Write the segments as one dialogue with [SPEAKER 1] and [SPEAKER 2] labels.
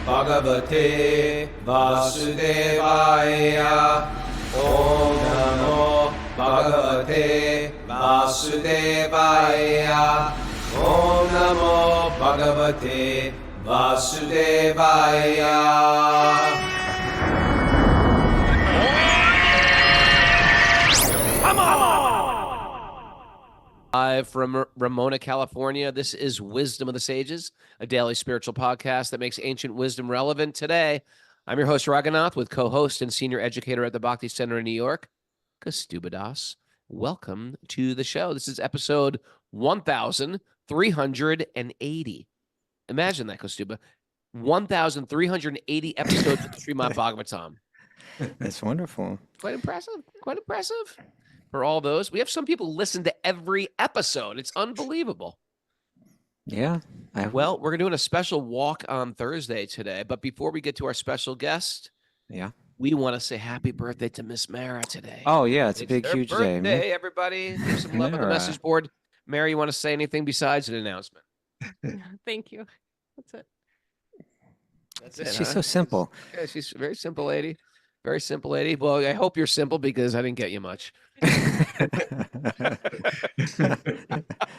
[SPEAKER 1] Bhagavate Vasudevaya. Om Namo Bhagavate Vasudevaya. Om Namo Bhagavate Vasudevaya.
[SPEAKER 2] Live from Ramona, California. This is Wisdom of the Sages, a daily spiritual podcast that makes ancient wisdom relevant today. I'm your host, Raghunath, with co-host and senior educator at the Bhakti Center in New York, Kaustubha Das. Welcome to the show. This is episode 1380. Imagine that, Kaustubha. 1380 episodes of Srimad Bhagavatam.
[SPEAKER 3] That's wonderful.
[SPEAKER 2] Quite impressive. Quite impressive. For all those, we have some people listen to every episode. It's unbelievable.
[SPEAKER 3] Yeah.
[SPEAKER 2] Well, we're doing a special walk on Thursday today, but before we get to our special guest, we want to say happy birthday to Miss Mara today.
[SPEAKER 3] Oh yeah, it's a big,
[SPEAKER 2] her
[SPEAKER 3] huge
[SPEAKER 2] birthday,
[SPEAKER 3] day.
[SPEAKER 2] Everybody, give some love on the message board. Mary, you want to say anything besides an announcement?
[SPEAKER 4] Thank you. That's it.
[SPEAKER 2] That's it.
[SPEAKER 3] She's so simple.
[SPEAKER 2] Yeah, she's a very simple lady. Very simple lady. Well, I hope you're simple because I didn't get you much.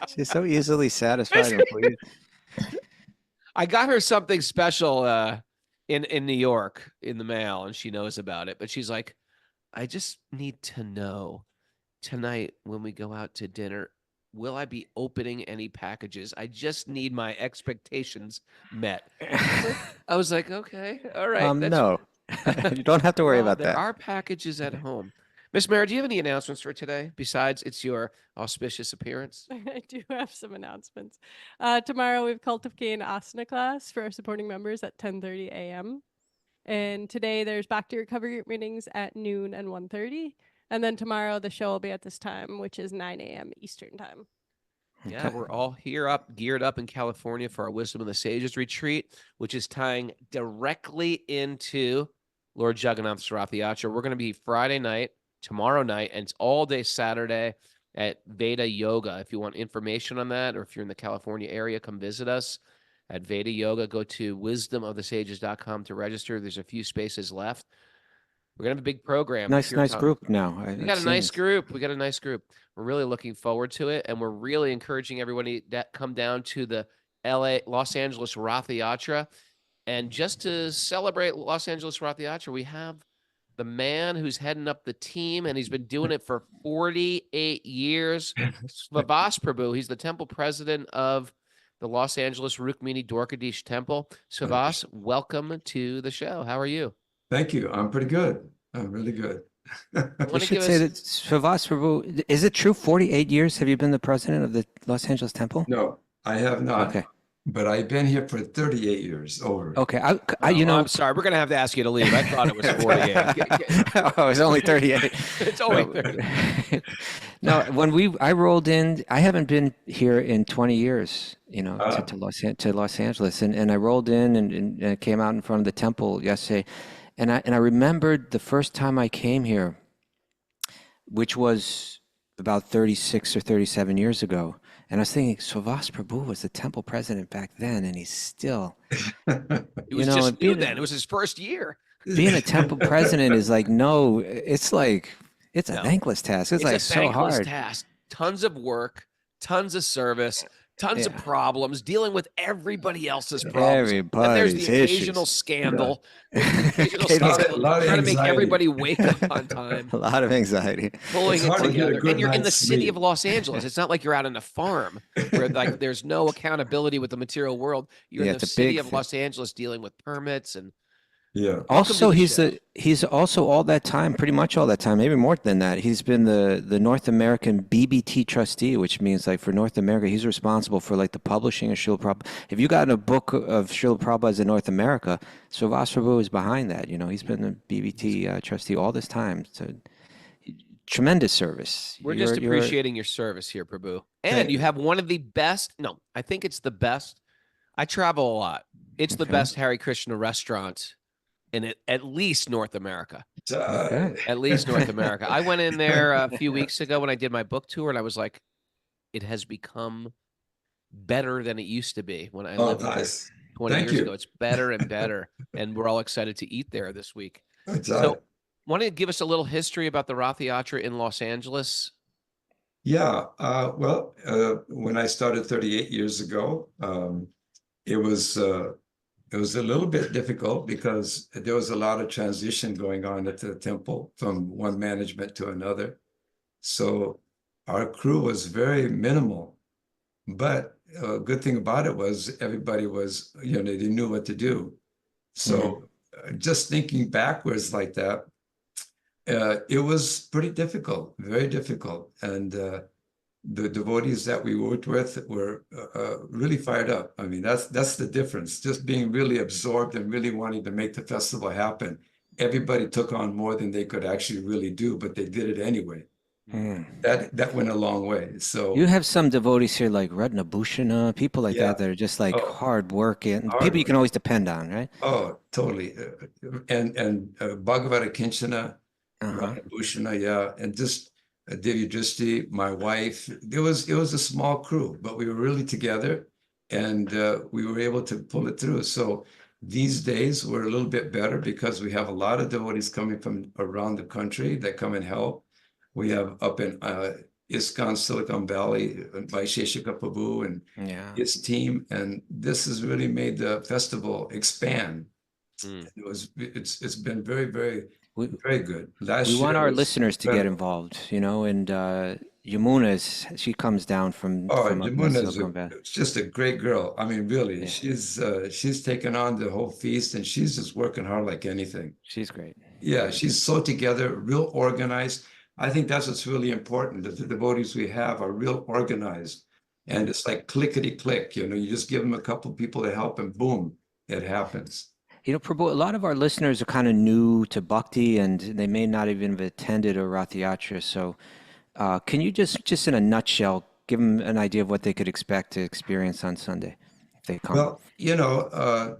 [SPEAKER 3] She's so easily satisfied and pleased.
[SPEAKER 2] I got her something special in New York in the mail, and she knows about it. But she's like, I just need to know tonight when we go out to dinner, will I be opening any packages? I just need my expectations met. I was like, okay, all right.
[SPEAKER 3] No, you don't have to worry about
[SPEAKER 2] there
[SPEAKER 3] that.
[SPEAKER 2] There are packages at home. Miss Mara, do you have any announcements for today besides it's your auspicious appearance?
[SPEAKER 4] I do have some announcements. Tomorrow we have Cult of Cain Asana class for our supporting members at 10:30 a.m. And today there's Back to Recovery meetings at noon and 1:30. And then tomorrow the show will be at this time, which is 9 a.m. Eastern time.
[SPEAKER 2] Yeah, we're all geared up in California for our Wisdom of the Sages retreat, which is tying directly into Lord Jagannath's Ratha Yatra. We're going to be Friday night, tomorrow night, and it's all day Saturday at Veda Yoga. If you want information on that, or if you're in the California area, come visit us at Veda Yoga. Go to wisdomofthesages.com to register. There's a few spaces left. We're going to have a big program.
[SPEAKER 3] Nice group now.
[SPEAKER 2] We got a nice group. We're really looking forward to it, and we're really encouraging everybody that come down to the Los Angeles Ratha Yatra. And just to celebrate Los Angeles Ratha Yatra, we have the man who's heading up the team, and he's been doing it for 48 years, Svabhas Prabhu. He's the temple president of the Los Angeles Rukmini Dwarkadish Temple. Svabhas, welcome to the show. How are you?
[SPEAKER 5] Thank you. I'm pretty good. I'm really good.
[SPEAKER 3] You should say that Svabhas Prabhu, is it true 48 years have you been the president of the Los Angeles Temple?
[SPEAKER 5] No, I have not.
[SPEAKER 3] Okay.
[SPEAKER 5] But I've been here for 38 years over.
[SPEAKER 3] Okay. I'm
[SPEAKER 2] sorry. We're going to have to ask you to leave. I thought it was 48.
[SPEAKER 3] Oh, it's only 38.
[SPEAKER 2] It's only 38.
[SPEAKER 3] No, I rolled in, I haven't been here in 20 years, to Los Angeles. And I rolled in and came out in front of the temple yesterday. And I remembered the first time I came here, which was about 36 or 37 years ago. And I was thinking, Svabhas Prabhu was the temple president back then, and he's still.
[SPEAKER 2] He was just new then. It was his first year.
[SPEAKER 3] Being a temple president is like, it's a thankless task. It's like so hard.
[SPEAKER 2] Task. Tons of work, tons of service, tons of problems, dealing with everybody else's problems. And there's the occasional scandal. Trying to make everybody wake up on time.
[SPEAKER 3] A lot of anxiety.
[SPEAKER 2] Pulling it together. And you're in the city of Los Angeles. It's not like you're out on a farm where there's no accountability with the material world. You're in the city of Los Angeles dealing with permits and
[SPEAKER 3] Also, he's also all that time, pretty much all that time, maybe more than that. He's been the North American BBT trustee, which means for North America, he's responsible for the publishing of Srila Prabhupada. If you got a book of Srila Prabhupada in North America, Svabhas Prabhu is behind that. He's been the BBT trustee all this time. So tremendous service.
[SPEAKER 2] We're just appreciating your service here, Prabhu. And you have one of the best. No, I think it's the best. I travel a lot. It's the best Hare Krishna restaurant in at least North America. At least North America. I went in there a few weeks ago when I did my book tour, and I was like, it has become better than it used to be when I lived there. 20
[SPEAKER 5] Thank
[SPEAKER 2] years ago.
[SPEAKER 5] you.
[SPEAKER 2] It's better and better. And we're all excited to eat there this week.
[SPEAKER 5] That's
[SPEAKER 2] So,
[SPEAKER 5] right.
[SPEAKER 2] want to give us a little history about the Ratha Yatra in Los Angeles?
[SPEAKER 5] Yeah. Well, when I started 38 years ago, it was a little bit difficult because there was a lot of transition going on at the temple from one management to another. So our crew was very minimal. But a good thing about it was everybody was, they knew what to do. So just thinking backwards like that, it was pretty difficult, very difficult. And the devotees that we worked with were really fired up. I mean, that's the difference. Just being really absorbed and really wanting to make the festival happen. Everybody took on more than they could actually really do, but they did it anyway. That went a long way. So
[SPEAKER 3] You have some devotees here like Ratna Bhushana, people like
[SPEAKER 5] yeah.
[SPEAKER 3] that are just like
[SPEAKER 5] Oh,
[SPEAKER 3] hard working,
[SPEAKER 5] hard
[SPEAKER 3] people you can
[SPEAKER 5] work.
[SPEAKER 3] always depend on, right?
[SPEAKER 5] Oh, totally. And Bhagavata Kinchana,
[SPEAKER 3] Uh-huh.
[SPEAKER 5] Ratha Bhushana, yeah, and just Divya Dristi, my wife. It was a small crew, but we were really together, and we were able to pull it through. So these days we're a little bit better because we have a lot of devotees coming from around the country that come and help. We have up in ISKCON Silicon Valley by Sheshika Prabhu and
[SPEAKER 3] Yeah.
[SPEAKER 5] his team, and this has really made the festival expand. It's been very, very,
[SPEAKER 3] We
[SPEAKER 5] very good.
[SPEAKER 3] we
[SPEAKER 5] Last
[SPEAKER 3] want
[SPEAKER 5] year
[SPEAKER 3] our
[SPEAKER 5] was
[SPEAKER 3] listeners to get
[SPEAKER 5] incredible.
[SPEAKER 3] involved, and Yamuna she comes down
[SPEAKER 5] Oh,
[SPEAKER 3] from up in the
[SPEAKER 5] Jamuna is
[SPEAKER 3] Silicon Valley.
[SPEAKER 5] just a great girl. I mean, really,
[SPEAKER 3] Yeah,
[SPEAKER 5] she's taken on the whole feast, and she's just working hard like anything.
[SPEAKER 3] she's great.
[SPEAKER 5] Yeah, she's so together, real organized. I think that's what's really important, that the devotees we have are real organized. And it's like clickety click, you just give them a couple people to help and boom, it happens.
[SPEAKER 3] Prabhu, a lot of our listeners are kind of new to Bhakti and they may not even have attended a Rath Yatra. So can you just in a nutshell, give them an idea of what they could expect to experience on Sunday if they come?
[SPEAKER 5] Well,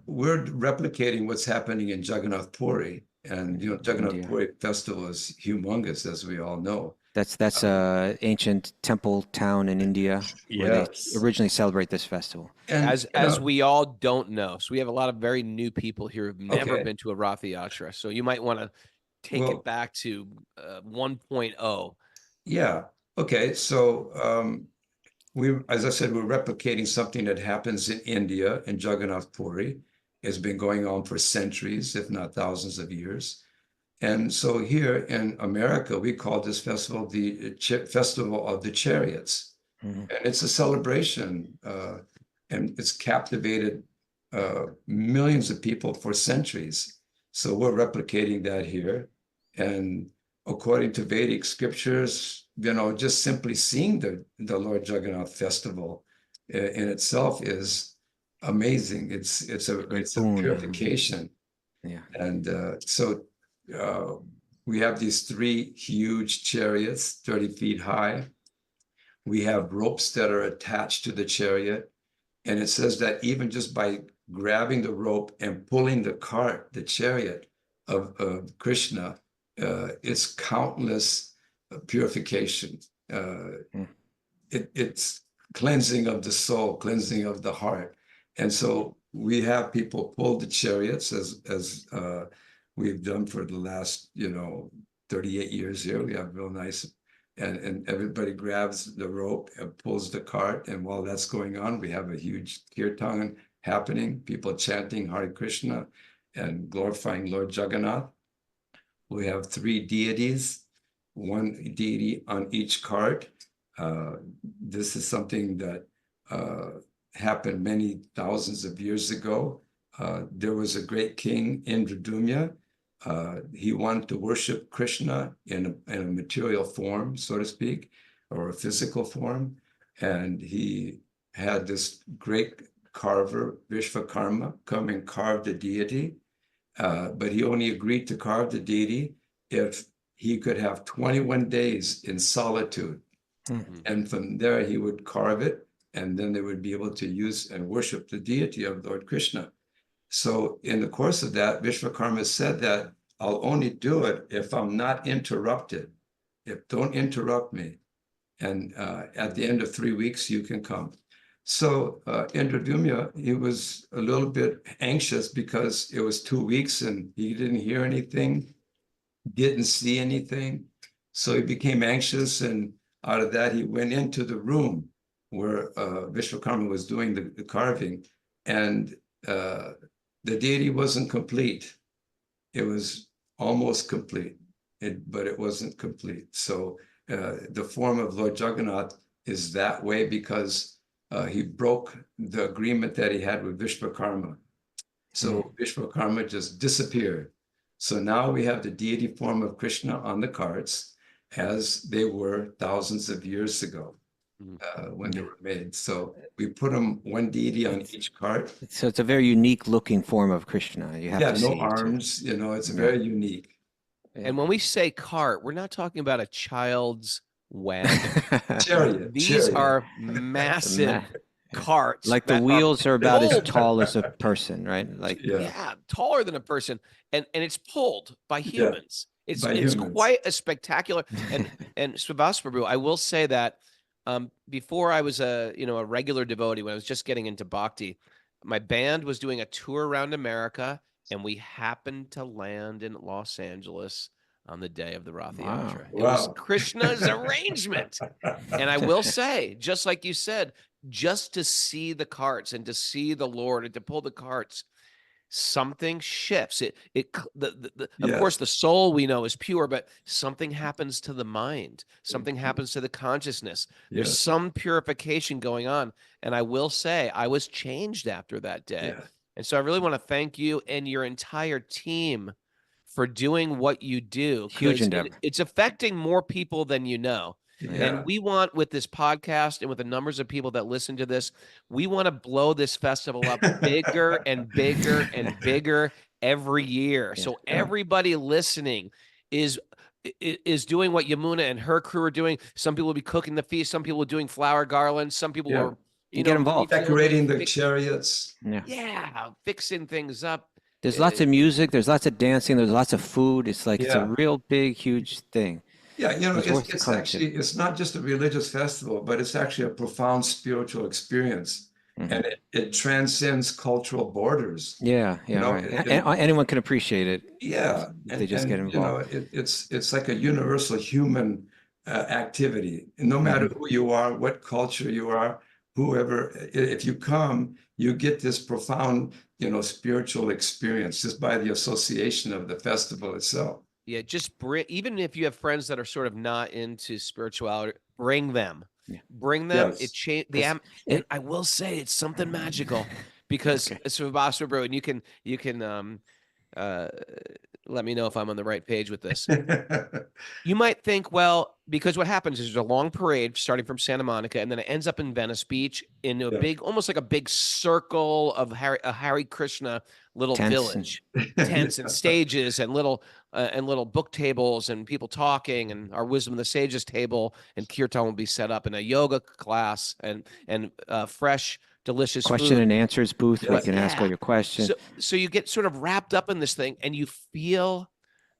[SPEAKER 5] we're replicating what's happening in Jagannath Puri. And, Jagannath
[SPEAKER 3] India.
[SPEAKER 5] Puri festival is humongous, as we all know.
[SPEAKER 3] That's a ancient temple town in India where they
[SPEAKER 5] Yes.
[SPEAKER 3] originally celebrate this festival.
[SPEAKER 5] And,
[SPEAKER 2] As we all don't know. So we have a lot of very new people here who've never
[SPEAKER 5] Okay.
[SPEAKER 2] been to a Ratha Yatra. So you might want to take
[SPEAKER 5] Well-
[SPEAKER 2] it back to 1.0.
[SPEAKER 5] Yeah. Okay. So as I said, we're replicating something that happens in India in Jagannath Puri. It's been going on for centuries, if not thousands of years. And so here in America, we call this festival the Festival of the Chariots. And it's a celebration, and it's captivated millions of people for centuries. So we're replicating that here. And according to Vedic scriptures, just simply seeing the Lord Jagannath festival in itself is amazing. It's a purification.
[SPEAKER 3] Yeah.
[SPEAKER 5] And so we have these 3 huge chariots, 30 feet high. We have ropes that are attached to the chariot. And it says that even just by grabbing the rope and pulling the chariot of Krishna, it's countless purification. It's cleansing of the soul, cleansing of the heart. And so we have people pull the chariots as we've done for the last, 38 years here. We have real nice, and everybody grabs the rope and pulls the cart. And while that's going on, we have a huge kirtan happening, people chanting Hare Krishna and glorifying Lord Jagannath. We have 3 deities, 1 deity on each cart. This is something that happened many thousands of years ago. There was a great king, Indradumya. He wanted to worship Krishna in a material form, so to speak, or a physical form. And he had this great carver, Vishvakarma, come and carve the deity. But he only agreed to carve the deity if he could have 21 days in solitude. And from there, he would carve it, and then they would be able to use and worship the deity of Lord Krishna. So in the course of that, Vishvakarma said that I'll only do it if I'm not interrupted. Don't interrupt me. And at the end of 3 weeks, you can come. So Indradumya, he was a little bit anxious because it was 2 weeks and he didn't hear anything, didn't see anything. So he became anxious, and out of that, he went into the room where Vishwakarma was doing the carving, and the deity wasn't complete. It was almost complete, but it wasn't complete. So the form of Lord Jagannath is that way because he broke the agreement that he had with Vishwakarma. So Vishwakarma just disappeared. So now we have the deity form of Krishna on the carts as they were thousands of years ago when they were made. So we put them one deity on each cart.
[SPEAKER 3] So it's a very unique looking form of Krishna. You have to
[SPEAKER 5] no
[SPEAKER 3] see
[SPEAKER 5] arms, it's very unique.
[SPEAKER 2] And when we say cart, we're not talking about a child's wagon.
[SPEAKER 5] Chariot.
[SPEAKER 2] These are massive carts.
[SPEAKER 3] Like the
[SPEAKER 2] that
[SPEAKER 3] wheels are about as
[SPEAKER 2] pulled.
[SPEAKER 3] tall as a person, right? Like
[SPEAKER 2] Yeah, taller than a person, and it's pulled by humans. It's
[SPEAKER 5] humans.
[SPEAKER 2] quite a spectacular. And Srivas Prabhu, I will say that before I was a regular devotee, when I was just getting into bhakti, my band was doing a tour around America, and we happened to land in Los Angeles on the day of the Ratha Yatra. It was Krishna's arrangement. And I will say, just like you said, just to see the carts and to see the Lord and to pull the carts, something shifts. Of course, the soul we know is pure, but something happens to the mind. Something happens to the consciousness. There's some purification going on. And I will say, I was changed after that day. And so I really want to thank you and your entire team for doing what you do.
[SPEAKER 3] Huge endeavor.
[SPEAKER 2] It's affecting more people than you know. And we want, with this podcast and with the numbers of people that listen to this, we want to blow this festival up bigger and bigger and bigger every year. So everybody listening is doing what Yamuna and her crew are doing. Some people will be cooking the feast. Some people are doing flower garlands. Some people are
[SPEAKER 3] get involved,
[SPEAKER 5] decorating the chariots.
[SPEAKER 2] Fixing things up.
[SPEAKER 3] There's lots of music. There's lots of dancing. There's lots of food. It's like it's a real big, huge thing.
[SPEAKER 5] It's actually, it's not just a religious festival, but it's actually a profound spiritual experience. And it transcends cultural borders.
[SPEAKER 3] Anyone can appreciate it. They just get involved.
[SPEAKER 5] It's like a universal human activity. And no matter who you are, what culture you are, whoever, if you come, you get this profound, spiritual experience just by the association of the festival itself.
[SPEAKER 2] Yeah, just even if you have friends that are sort of not into spirituality, bring them. Bring them. It changed and I will say it's something magical because it's Srivas Prabhu, and you can let me know if I'm on the right page with this. You might think, well, because what happens is there's a long parade starting from Santa Monica, and then it ends up in Venice Beach in a big, almost like a big circle of a Hare Krishna little village, tents and stages and little book tables and people talking, and our Wisdom of the Sages table and kirtan will be set up in a yoga class and fresh, delicious
[SPEAKER 3] question
[SPEAKER 2] food.
[SPEAKER 3] and answers booth where you can ask all your questions.
[SPEAKER 2] So you get sort of wrapped up in this thing, and you feel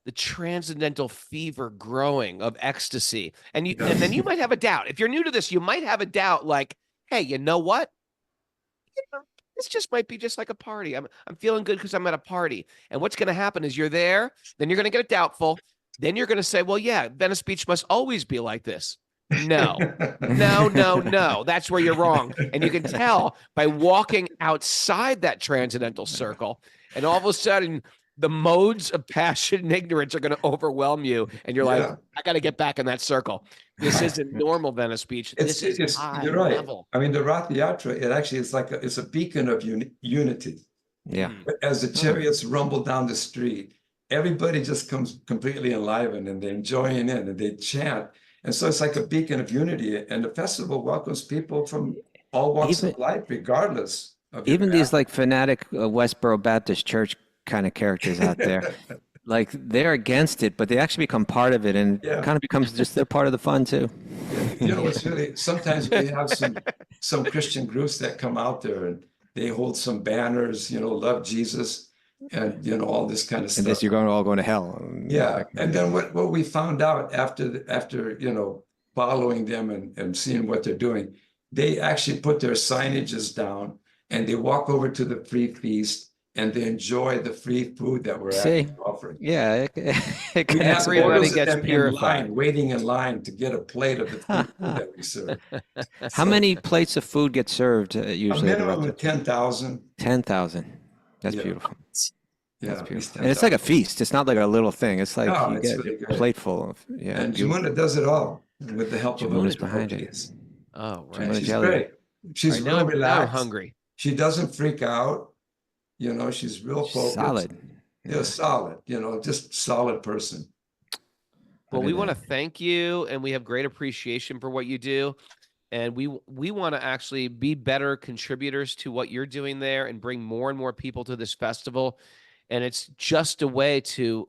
[SPEAKER 2] the transcendental fever growing of ecstasy. And then you might have a doubt. If you're new to this, you might have a doubt like, hey, you know what? This just might be just like a party. I'm feeling good because I'm at a party. And what's going to happen is you're there, then you're going to get doubtful. Then you're going to say, well, yeah, Venice Beach must always be like this. No. That's where you're wrong. And you can tell by walking outside that transcendental circle, and all of a sudden the modes of passion and ignorance are going to overwhelm you. And you're like, I got to get back in that circle. This isn't normal Venice Beach. This is high
[SPEAKER 5] you're right.
[SPEAKER 2] level.
[SPEAKER 5] I mean, the Ratha Yatra, it actually is like it's a beacon of unity. As the chariots rumble down the street, everybody just comes completely enlivened, and they're enjoying it, and they chant. And so it's like a beacon of unity. And the festival welcomes people from all walks of life, regardless of
[SPEAKER 3] even these like fanatic Westboro Baptist Church kind of characters out there. Like they're against it, but they actually become part of it, and kind of becomes just they're part of the fun too.
[SPEAKER 5] It's really, sometimes we have some Christian groups that come out there and they hold some banners, love Jesus, and all this kind of stuff.
[SPEAKER 3] And this, you're all going to hell.
[SPEAKER 5] And then what we found out after following them and seeing what they're doing, they actually put their signages down and they walk over to the free feast and they enjoy the free food that we're
[SPEAKER 3] See,
[SPEAKER 5] actually offering.
[SPEAKER 3] yeah, it
[SPEAKER 5] We have
[SPEAKER 2] Everybody
[SPEAKER 5] photos of
[SPEAKER 2] gets
[SPEAKER 5] them in
[SPEAKER 2] purified.
[SPEAKER 5] line, waiting in line to get a plate of the free food that we serve.
[SPEAKER 3] How
[SPEAKER 5] So,
[SPEAKER 3] many plates of food get served
[SPEAKER 5] a
[SPEAKER 3] usually at the
[SPEAKER 5] minimum
[SPEAKER 3] Ratha?
[SPEAKER 5] of 10,000.
[SPEAKER 3] 10,000. That's
[SPEAKER 5] Yeah.
[SPEAKER 3] beautiful.
[SPEAKER 5] Yeah,
[SPEAKER 3] That's
[SPEAKER 5] at least
[SPEAKER 3] beautiful. And it's like a
[SPEAKER 5] 10,000.
[SPEAKER 3] feast. It's not like a little thing. It's like
[SPEAKER 5] No,
[SPEAKER 3] you
[SPEAKER 5] it's
[SPEAKER 3] get
[SPEAKER 5] really
[SPEAKER 3] a
[SPEAKER 5] good.
[SPEAKER 3] plate full of, yeah,
[SPEAKER 5] And
[SPEAKER 3] beautiful.
[SPEAKER 5] Jamuna does it all with the help of
[SPEAKER 3] Jamuna's
[SPEAKER 5] other
[SPEAKER 3] behind it.
[SPEAKER 5] devotees.
[SPEAKER 2] Oh,
[SPEAKER 3] Jamuna
[SPEAKER 2] right.
[SPEAKER 5] She's
[SPEAKER 3] jelly.
[SPEAKER 5] great. She's
[SPEAKER 2] All right,
[SPEAKER 5] real
[SPEAKER 2] now I'm
[SPEAKER 5] relaxed.
[SPEAKER 2] hungry.
[SPEAKER 5] She doesn't freak out. You know, she's real focused.
[SPEAKER 3] Solid.
[SPEAKER 5] Yeah, solid. You know, just solid person.
[SPEAKER 2] Well,
[SPEAKER 3] Look
[SPEAKER 2] we
[SPEAKER 3] at
[SPEAKER 2] want to
[SPEAKER 3] that.
[SPEAKER 2] thank you, and we have great appreciation for what you do. And we want to actually be better contributors to what you're doing there and bring more and more people to this festival. And it's just a way to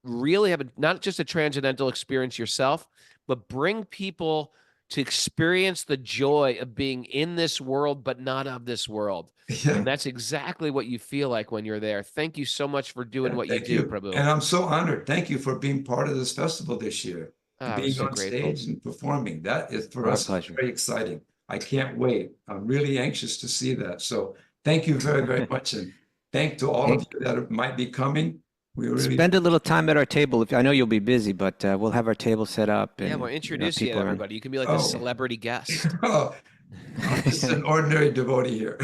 [SPEAKER 2] really have not just a transcendental experience yourself, but bring people to experience the joy of being in this world, but not of this world.
[SPEAKER 5] Yeah.
[SPEAKER 2] And that's exactly what you feel like when you're there. Thank you so much for doing what you
[SPEAKER 5] Thank
[SPEAKER 2] do,
[SPEAKER 5] you.
[SPEAKER 2] Prabhu.
[SPEAKER 5] And I'm so honored. Thank you for being part of this festival this year.
[SPEAKER 2] Ah,
[SPEAKER 5] Being
[SPEAKER 2] we're so
[SPEAKER 5] on
[SPEAKER 2] grateful.
[SPEAKER 5] stage and performing. That is for
[SPEAKER 3] Our
[SPEAKER 5] us
[SPEAKER 3] pleasure.
[SPEAKER 5] very exciting. I can't wait. I'm really anxious to see that. So thank you very, very much. And thank to all of you that might be coming. We really
[SPEAKER 3] Spend a little time at our table. I know you'll be busy, but we'll have our table set up. And,
[SPEAKER 2] Yeah, we'll introduce you to
[SPEAKER 3] people are in.
[SPEAKER 2] everybody. You can be like the
[SPEAKER 5] Oh.
[SPEAKER 2] celebrity guest.
[SPEAKER 5] Oh, I'm just an ordinary devotee here.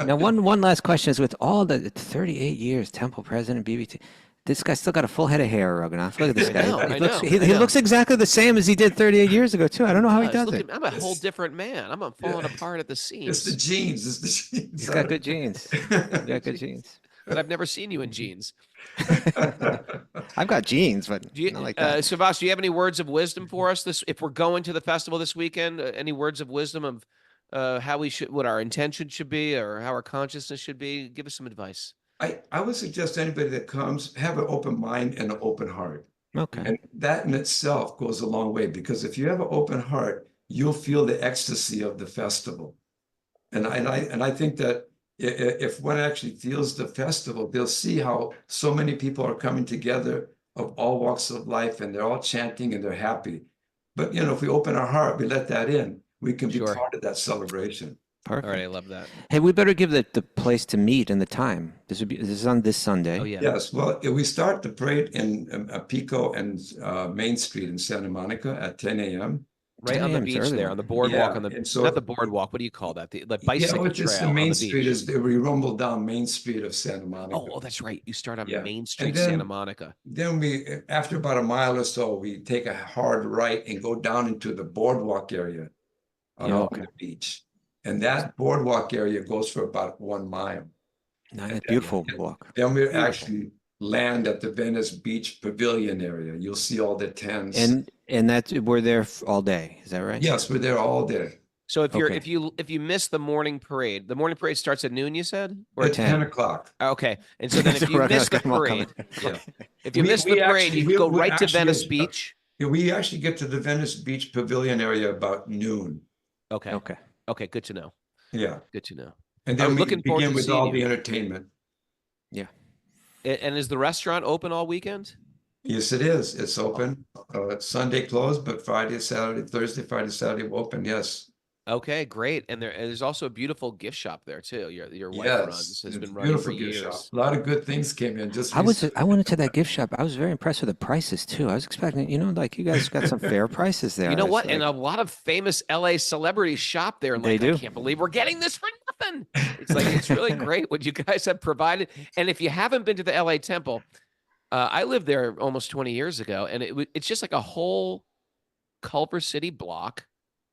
[SPEAKER 3] Now, one last question is, with all the 38 years, Temple President, BBT, this guy's still got a full head of hair, Raghunath. Look at this guy.
[SPEAKER 2] I know,
[SPEAKER 3] He
[SPEAKER 2] I know.
[SPEAKER 3] looks exactly the same as he did 38 years ago, too. I don't know how he does it.
[SPEAKER 2] I'm a whole
[SPEAKER 5] Yes.
[SPEAKER 2] different man. I'm falling
[SPEAKER 5] Yeah.
[SPEAKER 2] apart at the
[SPEAKER 5] It's the
[SPEAKER 2] seams.
[SPEAKER 5] genes. It's the genes.
[SPEAKER 3] He's got good genes. He's got good genes.
[SPEAKER 2] But I've never seen you in jeans.
[SPEAKER 3] I've got genes, but
[SPEAKER 2] Do you,
[SPEAKER 3] not like that.
[SPEAKER 2] Savas, do you have any words of wisdom for us? If we're going to the festival this weekend, any words of wisdom of how we should, what our intention should be, or how our consciousness should be? Give us some advice.
[SPEAKER 5] I would suggest anybody that comes have an open mind and an open heart.
[SPEAKER 3] Okay.
[SPEAKER 5] And that in itself goes a long way, because if you have an open heart, you'll feel the ecstasy of the festival. And I think that if one actually feels the festival, they'll see how so many people are coming together of all walks of life, and they're all chanting and they're happy. But you know, if we open our heart, we let that in, we can be
[SPEAKER 2] Sure.
[SPEAKER 5] part of that celebration.
[SPEAKER 3] Perfect.
[SPEAKER 2] All right, I love that.
[SPEAKER 3] Hey, we better give the place to meet and the time. This is on this Sunday.
[SPEAKER 2] Oh yeah.
[SPEAKER 5] Yes, well, we start the parade in Pico and Main Street in Santa Monica at 10 a.m.
[SPEAKER 2] Right
[SPEAKER 3] 10
[SPEAKER 2] on the
[SPEAKER 3] a.m. 's
[SPEAKER 2] beach
[SPEAKER 3] early.
[SPEAKER 2] there, on the boardwalk,
[SPEAKER 5] Yeah,
[SPEAKER 2] on the
[SPEAKER 5] and so-
[SPEAKER 2] not the boardwalk. What do you call that? The bicycle
[SPEAKER 5] it's
[SPEAKER 2] trail
[SPEAKER 5] the
[SPEAKER 2] on
[SPEAKER 5] Main
[SPEAKER 2] the
[SPEAKER 5] Street
[SPEAKER 2] beach.
[SPEAKER 5] we rumble down Main Street of Santa Monica.
[SPEAKER 2] Oh, that's right. You start on
[SPEAKER 5] Yeah.
[SPEAKER 2] Main
[SPEAKER 5] And
[SPEAKER 2] Street,
[SPEAKER 5] then-
[SPEAKER 2] Santa Monica.
[SPEAKER 5] Then after about a mile or so, we take a hard right and go down into the boardwalk area along
[SPEAKER 3] okay.
[SPEAKER 5] the beach. And that boardwalk area goes for about 1 mile.
[SPEAKER 3] Nice, beautiful walk.
[SPEAKER 5] Then we
[SPEAKER 2] Beautiful.
[SPEAKER 5] actually land at the Venice Beach Pavilion area. You'll see all the tents.
[SPEAKER 3] And that's we're there all day. Is that right?
[SPEAKER 5] Yes, we're there all day.
[SPEAKER 2] So if
[SPEAKER 3] Okay.
[SPEAKER 2] if you miss the morning parade starts at noon, you said? Or
[SPEAKER 5] At
[SPEAKER 3] 10.
[SPEAKER 5] 10 o'clock.
[SPEAKER 2] Okay. And so then if you
[SPEAKER 3] Raghunath's
[SPEAKER 2] miss the
[SPEAKER 3] got 'em all coming.
[SPEAKER 2] parade, if you
[SPEAKER 5] We-
[SPEAKER 2] miss
[SPEAKER 5] we
[SPEAKER 2] the parade,
[SPEAKER 5] actually-
[SPEAKER 2] you
[SPEAKER 5] we-
[SPEAKER 2] can go
[SPEAKER 5] we
[SPEAKER 2] right to
[SPEAKER 5] actually
[SPEAKER 2] Venice
[SPEAKER 5] get-
[SPEAKER 2] Beach.
[SPEAKER 5] Yeah, we actually get to the Venice Beach Pavilion area about noon.
[SPEAKER 2] Okay.
[SPEAKER 3] Okay.
[SPEAKER 2] Okay, good to know.
[SPEAKER 5] Yeah.
[SPEAKER 2] Good to know.
[SPEAKER 5] And then
[SPEAKER 2] I'm
[SPEAKER 5] we
[SPEAKER 2] looking forward
[SPEAKER 5] begin
[SPEAKER 2] to
[SPEAKER 5] with
[SPEAKER 2] seeing
[SPEAKER 5] all
[SPEAKER 2] you.
[SPEAKER 5] the entertainment.
[SPEAKER 2] And is the restaurant open all weekend?
[SPEAKER 5] Yes, it is. It's open. It's Sunday closed, but Friday, Saturday, Thursday, Friday, Saturday open. Yes.
[SPEAKER 2] Okay, great. And there's also a beautiful gift shop there too. Your wife
[SPEAKER 5] Yes.
[SPEAKER 2] runs, has
[SPEAKER 5] It's
[SPEAKER 2] been running for
[SPEAKER 5] beautiful gift
[SPEAKER 2] years.
[SPEAKER 5] shop. A lot of good things came in. Just
[SPEAKER 3] I
[SPEAKER 5] recently.
[SPEAKER 3] went into that gift shop. I was very impressed with the prices too. I was expecting, like you guys got some fair prices there.
[SPEAKER 2] You know
[SPEAKER 3] It's
[SPEAKER 2] what?
[SPEAKER 3] like-
[SPEAKER 2] And a lot of famous LA celebrities shop there. And
[SPEAKER 3] They
[SPEAKER 2] like, I
[SPEAKER 3] do.
[SPEAKER 2] can't believe we're getting this for nothing. It's like, it's really great what you guys have provided. And if you haven't been to the LA Temple, I lived there almost 20 years ago, and it's just like a whole Culver City block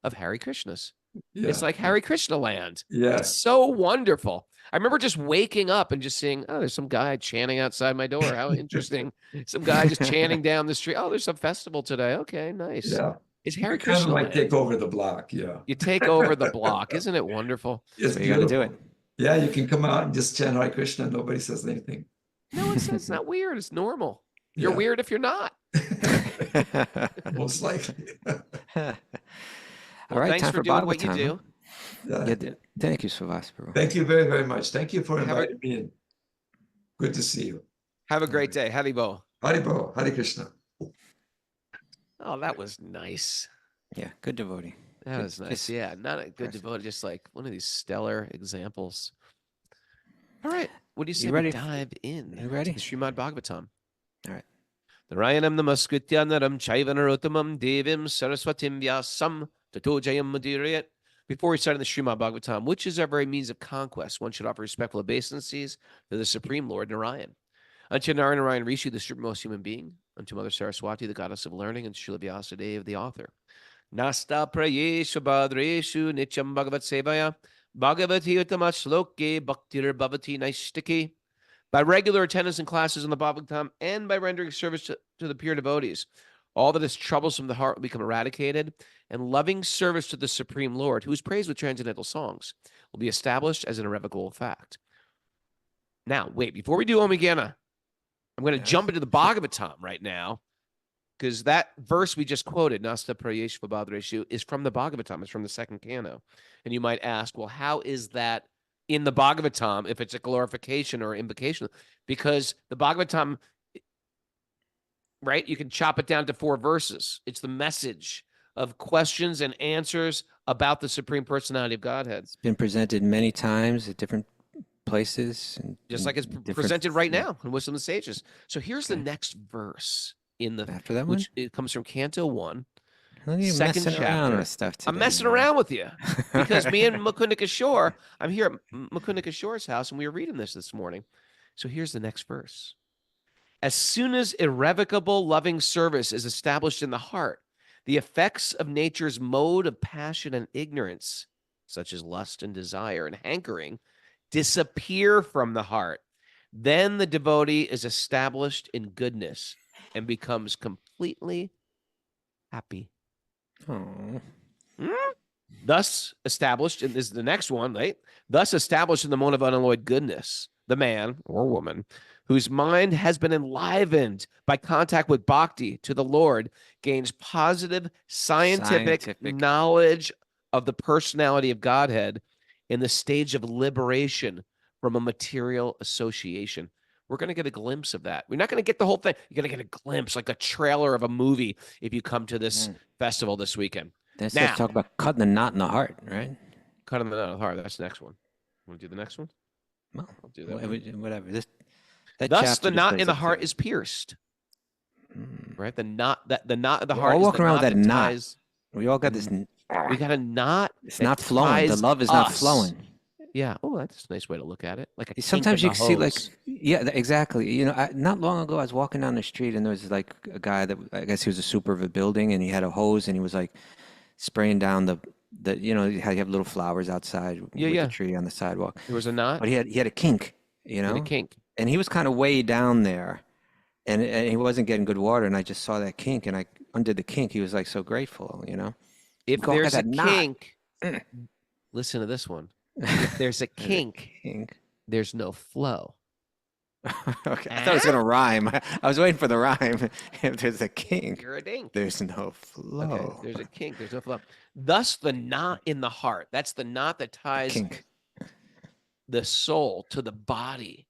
[SPEAKER 2] of Hare Krishnas.
[SPEAKER 5] Yeah.
[SPEAKER 2] It's like Hare Krishna land.
[SPEAKER 5] Yeah.
[SPEAKER 2] It's so wonderful. I remember just waking up and just seeing, oh, there's some guy chanting outside my door. How interesting. Some guy just chanting down the street. Oh, there's a festival today. Okay, nice.
[SPEAKER 5] Yeah.
[SPEAKER 2] It's Hare
[SPEAKER 5] You kind of
[SPEAKER 2] Krishna
[SPEAKER 5] like
[SPEAKER 2] land.
[SPEAKER 5] take over the block. Yeah.
[SPEAKER 2] You take over the block. Isn't it wonderful?
[SPEAKER 5] It's
[SPEAKER 3] So you got to do it.
[SPEAKER 5] beautiful. Yeah, you can come out and just chant Hare Krishna. Nobody says anything.
[SPEAKER 2] No, it's not weird. It's normal. You're
[SPEAKER 5] Yeah.
[SPEAKER 2] weird if you're not.
[SPEAKER 5] Most likely.
[SPEAKER 3] All right,
[SPEAKER 2] Thanks
[SPEAKER 3] time
[SPEAKER 2] for
[SPEAKER 3] for
[SPEAKER 2] doing what you
[SPEAKER 3] Bhagavatam,
[SPEAKER 2] do.
[SPEAKER 3] huh?
[SPEAKER 5] Yeah.
[SPEAKER 3] Yeah, thank you, Savas, bro.
[SPEAKER 5] Thank you very, very much. Thank you for
[SPEAKER 2] Have a-
[SPEAKER 5] inviting me in. Good to see you.
[SPEAKER 2] Have a great day. Haribo.
[SPEAKER 5] Haribo, Hare Krishna.
[SPEAKER 2] Oh, that was nice.
[SPEAKER 3] Yeah, good devotee.
[SPEAKER 2] That was nice.
[SPEAKER 3] Just
[SPEAKER 2] Yeah, not a good
[SPEAKER 3] impressive.
[SPEAKER 2] devotee, just like one of these stellar examples. All right. What do you say
[SPEAKER 3] You
[SPEAKER 2] we
[SPEAKER 3] ready?
[SPEAKER 2] dive in
[SPEAKER 3] You ready?
[SPEAKER 2] to the Srimad Bhagavatam?
[SPEAKER 3] All right.
[SPEAKER 2] Narayanam namaskritya naram chaiva narottamam devim saraswatim vyasam tato jayam mudirayat. Before we start in the Srimad Bhagavatam, which is our very means of conquest, one should offer respectful obeisances to the Supreme Lord Narayan. Unto Narayan Rishi, the supremest human being, unto Mother Saraswati, the goddess of learning, and Srila Vyasadeva, the author. Nasta prayeshu badreshu nityam bhagavat sevaya bhagavati uttama shloke bhaktir bhavati naistiki. By regular attendance in classes in the Bhagavatam and by rendering service to the pure devotees, all that is troublesome in the heart will become eradicated, and loving service to the Supreme Lord, who is praised with transcendental songs, will be established as an irrevocable fact. Now, wait, before we do Omagana, I'm going to jump into the Bhagavatam right now, because that verse we just quoted, Nasta Prayeshva Badreshu, is from the Bhagavatam. It's from the second canto. And you might ask, well, how is that in the Bhagavatam if it's a glorification or invocation? Because the Bhagavatam, right, you can chop it down to 4 verses. It's the message of questions and answers about the Supreme Personality of Godhead.
[SPEAKER 3] It's been presented many times at different places.
[SPEAKER 2] Just like it's presented right now in Wisdom of the Sages. So here's the next verse in the
[SPEAKER 3] after that one,
[SPEAKER 2] which it comes from Canto 1.
[SPEAKER 3] Look at you
[SPEAKER 2] second
[SPEAKER 3] messing around
[SPEAKER 2] chapter.
[SPEAKER 3] with stuff today.
[SPEAKER 2] I'm messing around with you because me and Mukunda Kishore, I'm here at Mukunda Kishore's house and we were reading this morning. So here's the next verse. As soon as irrevocable loving service is established in the heart, the effects of nature's mode of passion and ignorance, such as lust and desire and hankering, disappear from the heart. Then the devotee is established in goodness and becomes completely happy.
[SPEAKER 3] Oh.
[SPEAKER 2] Thus established, and this is the next one, right? Thus established in the mode of unalloyed goodness, the man or woman whose mind has been enlivened by contact with bhakti to the Lord gains positive scientific knowledge of the personality of Godhead in the stage of liberation from a material association. We're going to get a glimpse of that. We're not going to get the whole thing. You're going to get a glimpse, like a trailer of a movie, if you come to this festival this weekend.
[SPEAKER 3] Then let's talk about cutting the knot in the heart, right?
[SPEAKER 2] Cutting the knot in the heart. That's the next one. Want to do the next one?
[SPEAKER 3] Well,
[SPEAKER 2] I'll do that.
[SPEAKER 3] whatever.
[SPEAKER 2] Thus, the knot in the heart is pierced. Right? The knot of the heart.
[SPEAKER 3] All walking around with that knot.
[SPEAKER 2] Ties.
[SPEAKER 3] We all got this.
[SPEAKER 2] We got a knot.
[SPEAKER 3] It's not flowing. The love is not flowing.
[SPEAKER 2] Yeah. Oh, that's a nice way to look at it. Like a
[SPEAKER 3] sometimes you
[SPEAKER 2] can
[SPEAKER 3] see like, yeah, exactly. You know, not long ago I was walking down the street and there was like a guy that I guess he was a super of a building and he had a hose and he was like spraying down the you know how you have little flowers outside with the tree on the sidewalk.
[SPEAKER 2] There was a knot.
[SPEAKER 3] But he had a kink, you know,
[SPEAKER 2] a kink,
[SPEAKER 3] and he was kind of way down there, and he wasn't getting good water. And I just saw that kink, and I undid the kink. He was like so grateful, you know.
[SPEAKER 2] If there's a kink, listen to this one. If there's a kink, there's no flow.
[SPEAKER 3] Okay, I thought it was gonna rhyme. I was waiting for the rhyme. If there's a kink,
[SPEAKER 2] you're a dink.
[SPEAKER 3] There's no flow.
[SPEAKER 2] Okay, there's a kink. There's no flow. Thus, the knot in the heart. That's the knot that ties the soul to the body.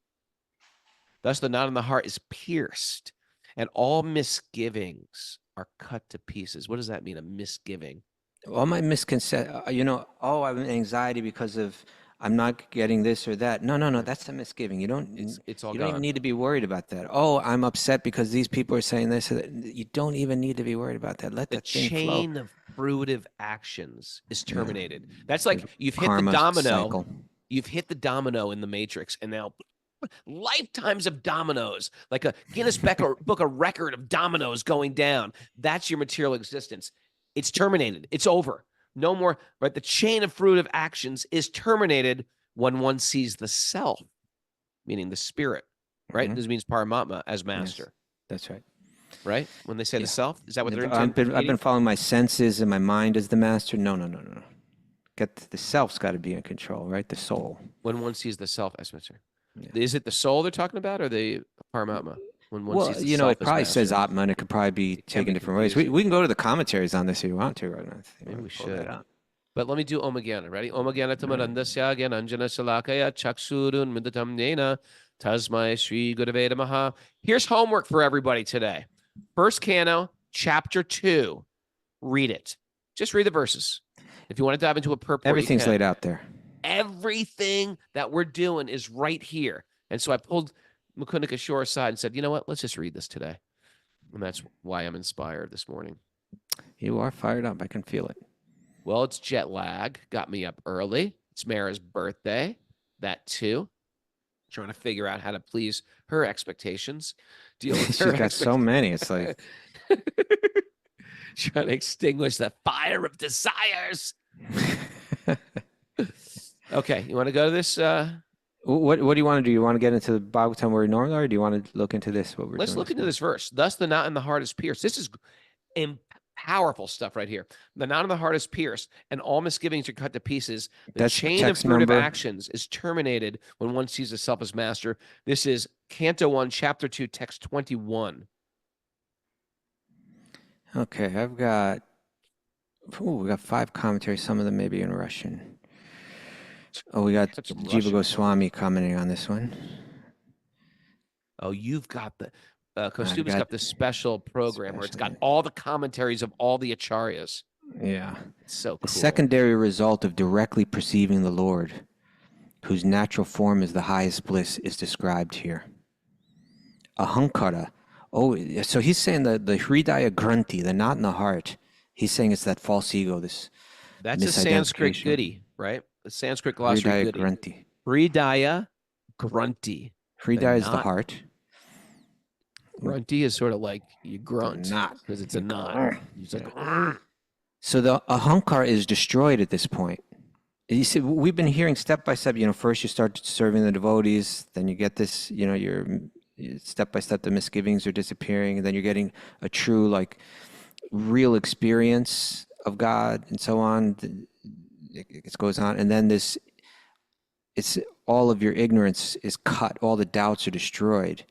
[SPEAKER 2] Thus, the knot in the heart is pierced, and all misgivings are cut to pieces. What does that mean? A misgiving?
[SPEAKER 3] All my misconceptions, you know, I have anxiety because of I'm not getting this or that. No, that's a misgiving. You don't.
[SPEAKER 2] It's all
[SPEAKER 3] you
[SPEAKER 2] gone.
[SPEAKER 3] don't even need to be worried about that. Oh, I'm upset because these people are saying this. Or that. You don't even need to be worried about that. Let the thing flow.
[SPEAKER 2] chain of fruitive actions is terminated. That's like you've hit
[SPEAKER 3] Karma
[SPEAKER 2] the domino.
[SPEAKER 3] cycle.
[SPEAKER 2] You've hit the domino in the matrix, and now lifetimes of dominoes, like a Guinness Book of Record of dominoes going down. That's your material existence. It's terminated. It's over. No more, right? The chain of fruitive actions is terminated when one sees the self, meaning the spirit, right? This means Paramatma as master.
[SPEAKER 3] Yes, that's right.
[SPEAKER 2] Right? When they say the self, is that what they're
[SPEAKER 3] I've been following my senses and my mind as the master. No. Get the self's got to be in control, right? The soul.
[SPEAKER 2] When one sees the self as master. Yeah. Is it the soul they're talking about or the Paramatma? When one sees the self
[SPEAKER 3] it probably
[SPEAKER 2] as
[SPEAKER 3] says Atma, and it could probably be taken different ways. We can go to the commentaries on this if you want to right now.
[SPEAKER 2] Maybe we should. But let me do Om Gyana. Ready? Om Gyana tamarandasya gyananjana salakaya chaksurun midatam nena tasmai Sri Gurave Namaha. Here's homework for everybody today. First Canto, Chapter 2. Read it. Just read the verses. If you want to dive into a purport,
[SPEAKER 3] Everything's laid out there.
[SPEAKER 2] Everything that we're doing is right here. And so I pulled Mukunda Kishore aside and said, you know what? Let's just read this today. And that's why I'm inspired this morning.
[SPEAKER 3] You are fired up. I can feel it.
[SPEAKER 2] Well, it's jet lag. Got me up early. It's Mara's birthday. That too. Trying to figure out how to please her expectations. Deal with
[SPEAKER 3] She's
[SPEAKER 2] her
[SPEAKER 3] got so many. It's like
[SPEAKER 2] trying to extinguish the fire of desires. Okay, you want to go to this?
[SPEAKER 3] what do you want to do? You want to get into the Bhagavatam where we normally are, or do you want to look into this?
[SPEAKER 2] Let's look into this verse. Thus the knot in the heart is pierced. This is powerful stuff right here. The knot in the heart is pierced, and all misgivings are cut to pieces. The chain of fruitive actions is terminated when one sees the self as master. This is Canto 1, Chapter 2, Text 21.
[SPEAKER 3] Okay, we got 5 commentaries. Some of them may be in Russian. Oh, we got Jiva Goswami commenting on this one.
[SPEAKER 2] Oh, you've got the Kostuba's got the special program where it's got all the commentaries of all the acharyas.
[SPEAKER 3] Yeah.
[SPEAKER 2] It's so cool.
[SPEAKER 3] The secondary result of directly perceiving the Lord, whose natural form is the highest bliss, is described here. Ahankara. Oh, so he's saying the Hridaya Granthi, the knot in the heart. He's saying it's that false ego, this
[SPEAKER 2] That's a Sanskrit goodie, right? The Sanskrit glossary goodie.
[SPEAKER 3] Granthi.
[SPEAKER 2] Hridaya Granthi.
[SPEAKER 3] Hridaya is the heart.
[SPEAKER 2] Grunty is sort of like you grunt because it's a knot. It's like,
[SPEAKER 3] so the ahankara is destroyed at this point. You see, we've been hearing step by step. First you start serving the devotees, then you get this. Your step by step the misgivings are disappearing, and then you're getting a true, real experience of God, and so on. It goes on, and then it's all of your ignorance is cut. All the doubts are destroyed.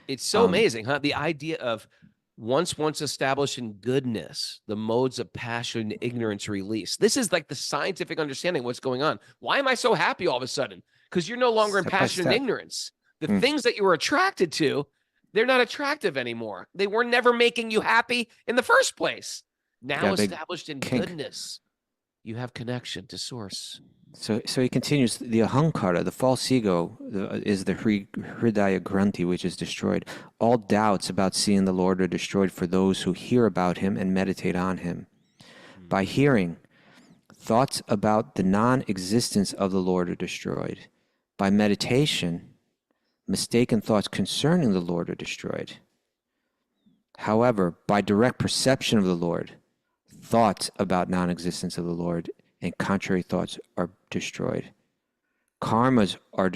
[SPEAKER 2] It's so amazing, huh? The idea of once established in goodness, the modes of passion, ignorance release. This is like the scientific understanding of what's going on. Why am I so happy all of a sudden? Because you're no longer in passion and ignorance. The things that you were attracted to, they're not attractive anymore. They were never making you happy in the first place. Now established in goodness, you have connection to source.
[SPEAKER 3] So he continues, the ahankara, the false ego, is the hridaya granthi, which is destroyed. All doubts about seeing the Lord are destroyed for those who hear about him and meditate on him. By hearing, thoughts about the non-existence of the Lord are destroyed. By meditation, mistaken thoughts concerning the Lord are destroyed. However, by direct perception of the Lord, thoughts about non-existence of the Lord and contrary thoughts are destroyed. Karmas are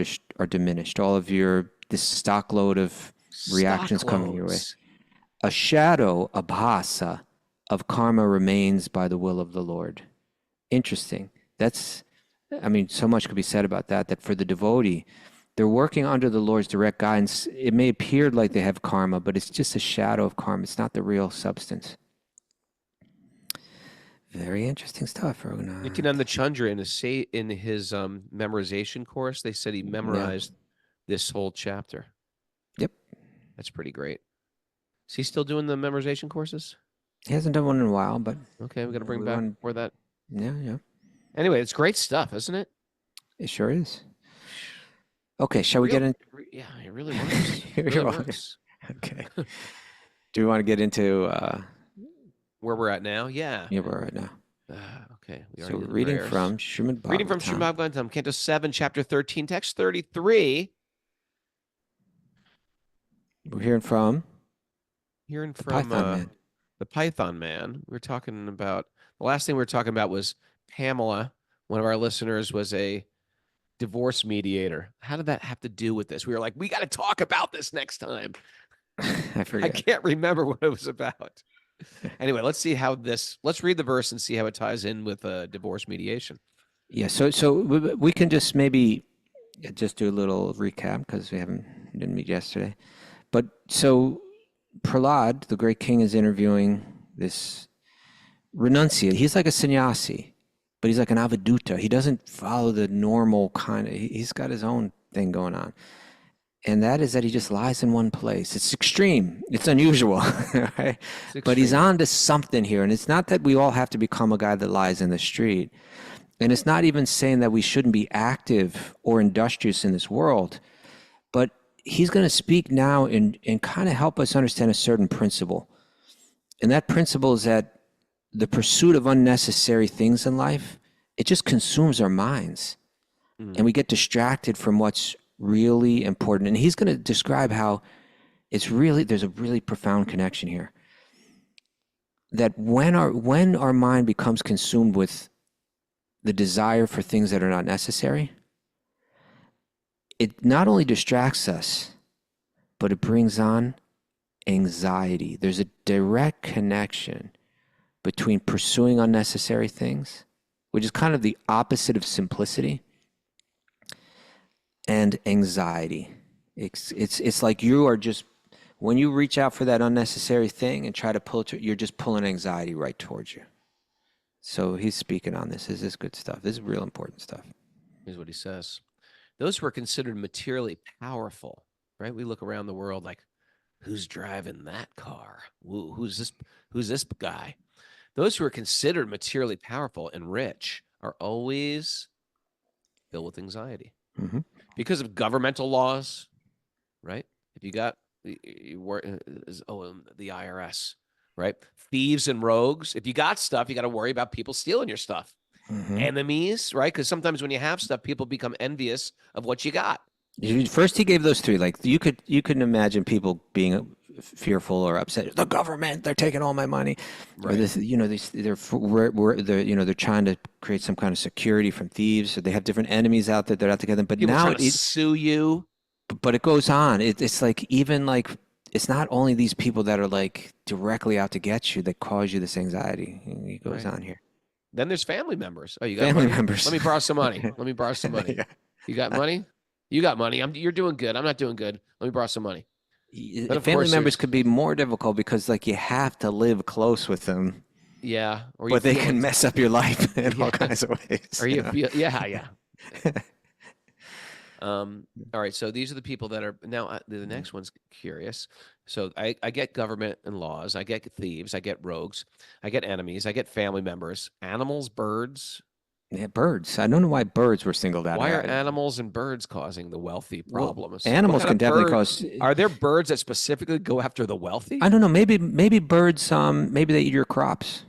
[SPEAKER 3] diminished. All of this stock load of reactions coming your way. A shadow, abhasa, of karma remains by the will of the Lord. Interesting. So much could be said about that, that for the devotee, they're working under the Lord's direct guidance. It may appear like they have karma, but it's just a shadow of karma. It's not the real substance. Very interesting stuff, Raghunath.
[SPEAKER 2] Nityananda Chandra in his memorization course, they said he memorized this whole chapter.
[SPEAKER 3] Yep.
[SPEAKER 2] That's pretty great. Is he still doing the memorization courses?
[SPEAKER 3] He hasn't done one in a while, but...
[SPEAKER 2] Okay, we got to bring back more of that.
[SPEAKER 3] Yeah.
[SPEAKER 2] Anyway, it's great stuff, isn't it?
[SPEAKER 3] It sure is. Okay, shall we get in?
[SPEAKER 2] Yeah, it really works.
[SPEAKER 3] It really works. Okay. Do we want to get into...
[SPEAKER 2] where we're at now? Yeah.
[SPEAKER 3] Yeah, we're right now.
[SPEAKER 2] Okay.
[SPEAKER 3] So reading from Srimad Bhagavatam.
[SPEAKER 2] Reading from Srimad Bhagavatam, Canto 7, Chapter 13, Text 33.
[SPEAKER 3] We're hearing from
[SPEAKER 2] the Python Man. We were talking about, the last thing we were talking about was Pamela. One of our listeners was a divorce mediator. How did that have to do with this? We were like, we got to talk about this next time.
[SPEAKER 3] I forget.
[SPEAKER 2] I can't remember what it was about. Anyway, let's read the verse and see how it ties in with divorce mediation.
[SPEAKER 3] Yeah, so we can just maybe just do a little recap because we didn't meet yesterday. But so Prahlad, the great king, is interviewing this renunciate. He's like a sannyasi, but he's like an avaduta. He doesn't follow the normal kind of, he's got his own thing going on. And that is that he just lies in one place. It's extreme. It's unusual, right?
[SPEAKER 2] It's
[SPEAKER 3] But he's
[SPEAKER 2] extreme.
[SPEAKER 3] on to something here. And it's not that we all have to become a guy that lies in the street. And it's not even saying that we shouldn't be active or industrious in this world. But he's going to speak now and kind of help us understand a certain principle. And that principle is that the pursuit of unnecessary things in life, it just consumes our minds. And we get distracted from what's really important. And he's going to describe how there's a really profound connection here. That when our mind becomes consumed with the desire for things that are not necessary, it not only distracts us, but it brings on anxiety. There's a direct connection between pursuing unnecessary things, which is kind of the opposite of simplicity, and anxiety. It's like you are just, when you reach out for that unnecessary thing and try to pull it, you're just pulling anxiety right towards you. So he's speaking on this. This is good stuff. This is real important stuff.
[SPEAKER 2] Here's what he says. Those who are considered materially powerful, right? We look around the world like, who's driving that car? Who's this guy? Those who are considered materially powerful and rich are always filled with anxiety because of governmental laws, right? If you got the IRS, right? Thieves and rogues. If you got stuff, you got to worry about people stealing your stuff. Enemies, right? Because sometimes when you have stuff, people become envious of what you got.
[SPEAKER 3] First, he gave those three. Like you couldn't imagine people being fearful or upset. The government, they're taking all my money. Right. Or this, they're trying to create some kind of security from thieves. So they have different enemies out there. They're out to get them. But
[SPEAKER 2] people
[SPEAKER 3] now
[SPEAKER 2] trying to sue you.
[SPEAKER 3] But it goes on. It's like even like it's not only these people that are like directly out to get you that cause you this anxiety. It goes on here.
[SPEAKER 2] Then there's family members. Oh, you got
[SPEAKER 3] family
[SPEAKER 2] money?
[SPEAKER 3] members.
[SPEAKER 2] Let me borrow some money. Let me borrow some money. Yeah. You got money? You got money. You're doing good. I'm not doing good. Let me borrow some money.
[SPEAKER 3] But family members could be more difficult because like you have to live close with them.
[SPEAKER 2] Yeah.
[SPEAKER 3] But they can mess up your life in all kinds of ways.
[SPEAKER 2] Or you feel, yeah. All right. So these are the people that are now. The next one's curious. So I get government and laws. I get thieves. I get rogues. I get enemies. I get family members. Animals, birds.
[SPEAKER 3] Yeah, birds. I don't know why birds were singled out.
[SPEAKER 2] Why are animals and birds causing the wealthy problems?
[SPEAKER 3] Well, animals can definitely cause.
[SPEAKER 2] Are there birds that specifically go after the wealthy?
[SPEAKER 3] I don't know. Maybe birds. Maybe they eat your crops.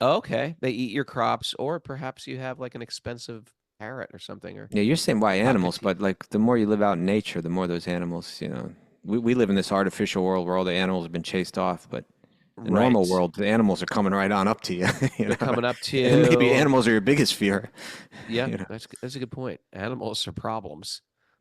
[SPEAKER 2] Okay, they eat your crops, or perhaps you have like an expensive parrot or something. Or
[SPEAKER 3] yeah, you're saying why animals, but like the more you live out in nature, the more those animals. We live in this artificial world where all the animals have been chased off, but. The normal world, the animals are coming right on up to you.
[SPEAKER 2] They're coming up to you.
[SPEAKER 3] And maybe animals are your biggest fear.
[SPEAKER 2] Yeah, that's a good point. Animals are problems.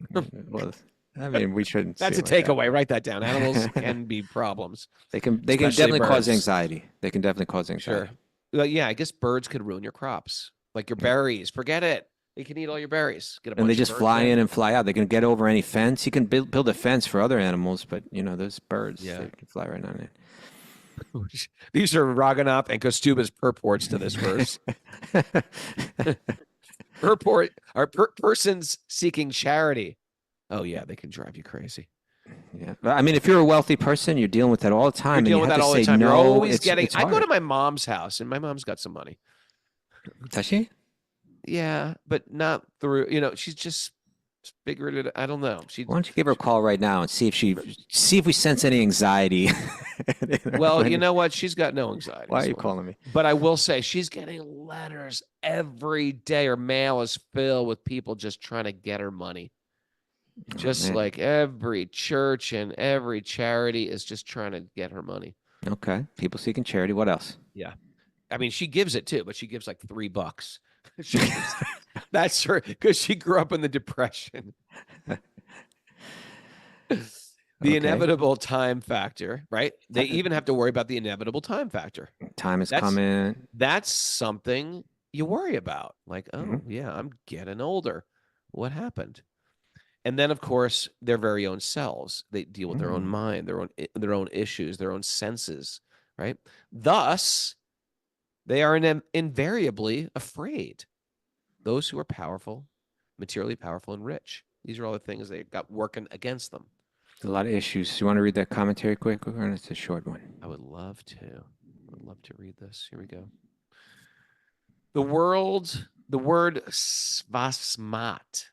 [SPEAKER 3] Well, I mean, we shouldn't.
[SPEAKER 2] That's a takeaway. Write that down. Animals can be problems.
[SPEAKER 3] They can definitely cause anxiety. They can definitely cause anxiety.
[SPEAKER 2] Sure. Well, yeah, I guess birds could ruin your crops, like your berries. Forget it. They can eat all your berries.
[SPEAKER 3] And they just fly in and fly out. They can get over any fence. You can build a fence for other animals, but those birds, they can fly right on it.
[SPEAKER 2] These are Raghunath and Kostuba's purports to this verse. Persons seeking charity. Oh yeah, they can drive you crazy.
[SPEAKER 3] Yeah, I mean, if you're a wealthy person, you're dealing with that all the time.
[SPEAKER 2] You're dealing with that all the time. You're always getting.
[SPEAKER 3] It's
[SPEAKER 2] I go to my mom's house, and my mom's got some money.
[SPEAKER 3] Does she?
[SPEAKER 2] Yeah, but not through. She's just figured it. I don't know.
[SPEAKER 3] Why don't you give her a call right now and see if we sense any anxiety?
[SPEAKER 2] Well, you know what? She's got no anxiety.
[SPEAKER 3] Why are you calling me?
[SPEAKER 2] But I will say she's getting letters every day. Her mail is filled with people just trying to get her money. Just like every church and every charity is just trying to get her money.
[SPEAKER 3] Okay. People seeking charity. What else?
[SPEAKER 2] Yeah. I mean, she gives it too, but she gives like $3. That's her, because she grew up in the Depression. The inevitable time factor, right? They even have to worry about the inevitable time factor.
[SPEAKER 3] Time is coming.
[SPEAKER 2] That's something you worry about. Like, yeah, I'm getting older. What happened? And then, of course, their very own selves. They deal with their own mind, their own issues, their own senses, right? Thus, they are invariably afraid. Those who are powerful, materially powerful and rich. These are all the things they got working against them.
[SPEAKER 3] A lot of issues. You want to read that commentary quick, or it's a short one?
[SPEAKER 2] I would love to. I would love to read this. Here we go. The word svasmat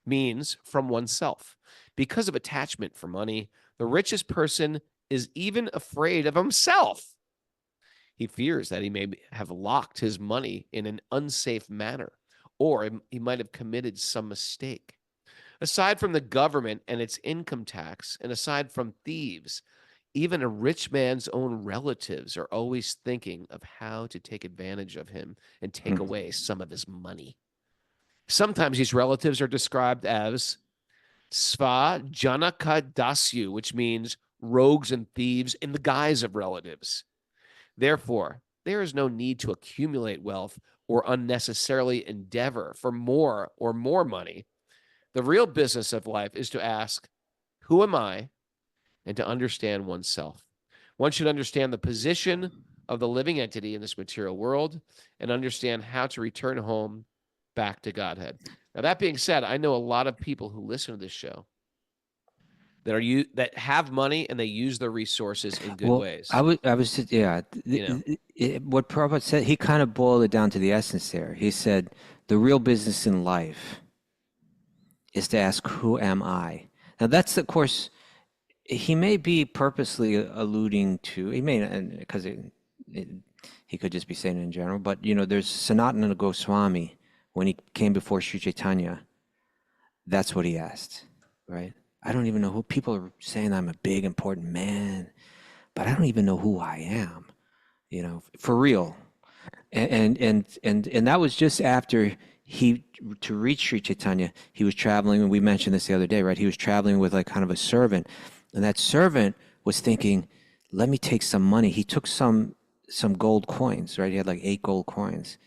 [SPEAKER 2] means from oneself. Because of attachment for money, the richest person is even afraid of himself. He fears that he may have locked his money in an unsafe manner, or he might have committed some mistake. Aside from the government and its income tax, and aside from thieves, even a rich man's own relatives are always thinking of how to take advantage of him and take away some of his money. Sometimes these relatives are described as sva janaka dasyu, which means rogues and thieves in the guise of relatives. Therefore, there is no need to accumulate wealth or unnecessarily endeavor for more money. The real business of life is to ask, who am I? And to understand oneself. One should understand the position of the living entity in this material world and understand how to return home back to Godhead. Now, that being said, I know a lot of people who listen to this show that have money and they use their resources in good ways.
[SPEAKER 3] I was yeah. What Prabhupada said, he kind of boiled it down to the essence there. He said, the real business in life is to ask, who am I? Now, that's, of course, he may be purposely alluding to, he may, because he could just be saying it in general, but, there's Sanatana Goswami, when he came before Sri Chaitanya, that's what he asked, right? I don't even know who, people are saying I'm a big, important man, but I don't even know who I am, for real. And that was just after to reach Sri Chaitanya, he was traveling, and we mentioned this the other day, right? He was traveling with like kind of a servant, and that servant was thinking, let me take some money. He took some gold coins, right? He had like 8 gold coins.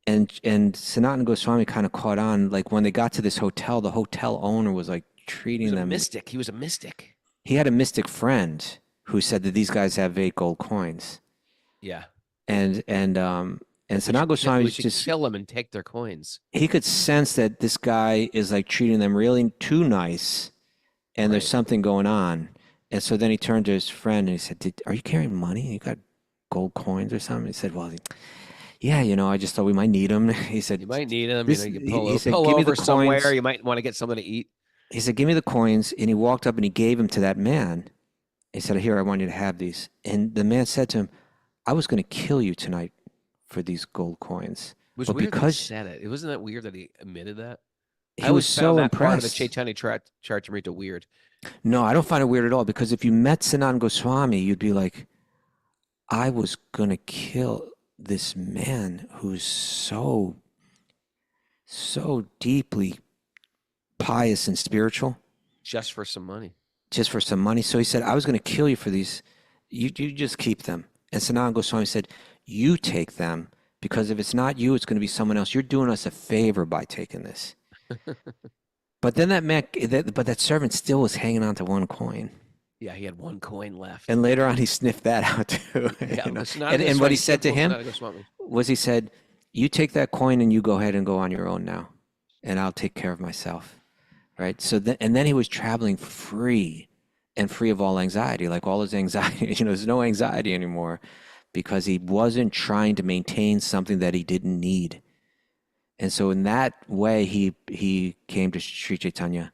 [SPEAKER 3] And Sanatana Goswami kind of caught on, like when they got to this hotel, the hotel owner was like treating them.
[SPEAKER 2] Mystic. He was a mystic.
[SPEAKER 3] He had a mystic friend who said that these guys have 8 gold coins.
[SPEAKER 2] Yeah.
[SPEAKER 3] And Sanatana Goswami just
[SPEAKER 2] kill them and take their coins.
[SPEAKER 3] He could sense that this guy is like treating them really too nice, and there's something going on. And so then he turned to his friend and he said, "Are you carrying money? You got gold coins or something?" He said, "Well, yeah, I just thought we might need them." He said,
[SPEAKER 2] "You might need them.
[SPEAKER 3] This,
[SPEAKER 2] you can pull,
[SPEAKER 3] he said,
[SPEAKER 2] pull
[SPEAKER 3] "Give me
[SPEAKER 2] over
[SPEAKER 3] the coins."
[SPEAKER 2] somewhere. You might want to get something to eat."
[SPEAKER 3] He said, "Give me the coins." And he walked up and he gave them to that man. He said, "Here, I want you to have these." And the man said to him, "I was going to kill you tonight for these gold coins."
[SPEAKER 2] It was
[SPEAKER 3] but
[SPEAKER 2] weird
[SPEAKER 3] because
[SPEAKER 2] that he said it. Wasn't that weird that he admitted that?
[SPEAKER 3] He was so
[SPEAKER 2] that part of the
[SPEAKER 3] impressed.
[SPEAKER 2] Chaitanya Charitamrita weird.
[SPEAKER 3] No, I don't find it weird at all, because if you met Sanatana Goswami, you'd be like, I was going to kill this man who's so deeply pious and spiritual.
[SPEAKER 2] Just for some money.
[SPEAKER 3] Just for some money. So he said, I was going to kill you for these. You just keep them. And Sanatana Goswami said, you take them, because if it's not you, it's going to be someone else. You're doing us a favor by taking this. But then that servant still was hanging on to 1 coin.
[SPEAKER 2] Yeah, he had 1 coin left.
[SPEAKER 3] And later on, he sniffed that out too.
[SPEAKER 2] Yeah,
[SPEAKER 3] and what he said to him was, he said, you take that coin and you go ahead and go on your own now, and I'll take care of myself. Right? So then he was traveling free of all anxiety, like all his anxiety, there's no anxiety anymore, because he wasn't trying to maintain something that he didn't need. And so in that way, he came to Sri Chaitanya.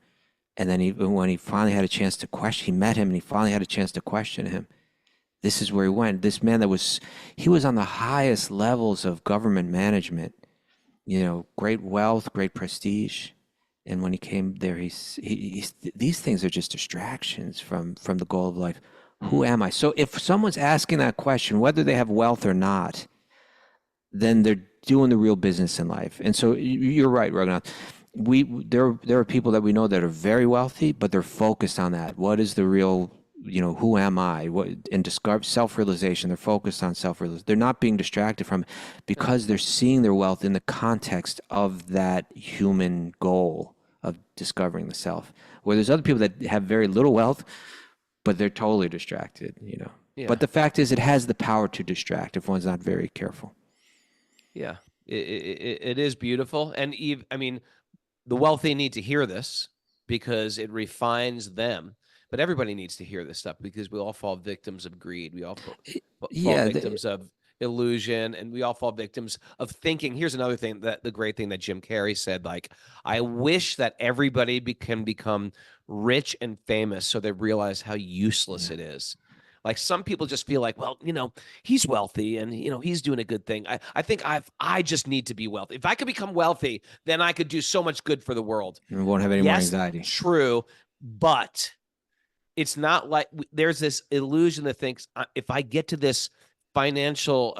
[SPEAKER 3] And then when he finally had a chance to question, he met him and he finally had a chance to question him. This is where he went. This man he was on the highest levels of government management, great wealth, great prestige. And when he came there, these things are just distractions from the goal of life. Who am I? So if someone's asking that question, whether they have wealth or not, then they're doing the real business in life. And so you're right, Raghunath. There are people that we know that are very wealthy, but they're focused on that. What is the real, who am I? And discover self-realization. They're focused on self-realization. They're not being distracted from it, because they're seeing their wealth in the context of that human goal of discovering the self. Where there's other people that have very little wealth, but they're totally distracted, Yeah. But the fact is, it has the power to distract if one's not very careful.
[SPEAKER 2] Yeah, it is beautiful. And the wealthy need to hear this because it refines them. But everybody needs to hear this stuff because we all fall victims of greed. We all fall
[SPEAKER 3] Yeah,
[SPEAKER 2] victims of illusion, and we all fall victims of thinking. Here's another thing, that the great thing that Jim Carrey said, like, I wish that everybody can become rich and famous so they realize how useless it is. Like, some people just feel like, well, he's wealthy and, he's doing a good thing. I think I just need to be wealthy. If I could become wealthy, then I could do so much good for the world.
[SPEAKER 3] we won't have any more anxiety.
[SPEAKER 2] True, but it's not like there's this illusion that thinks if I get to this financial,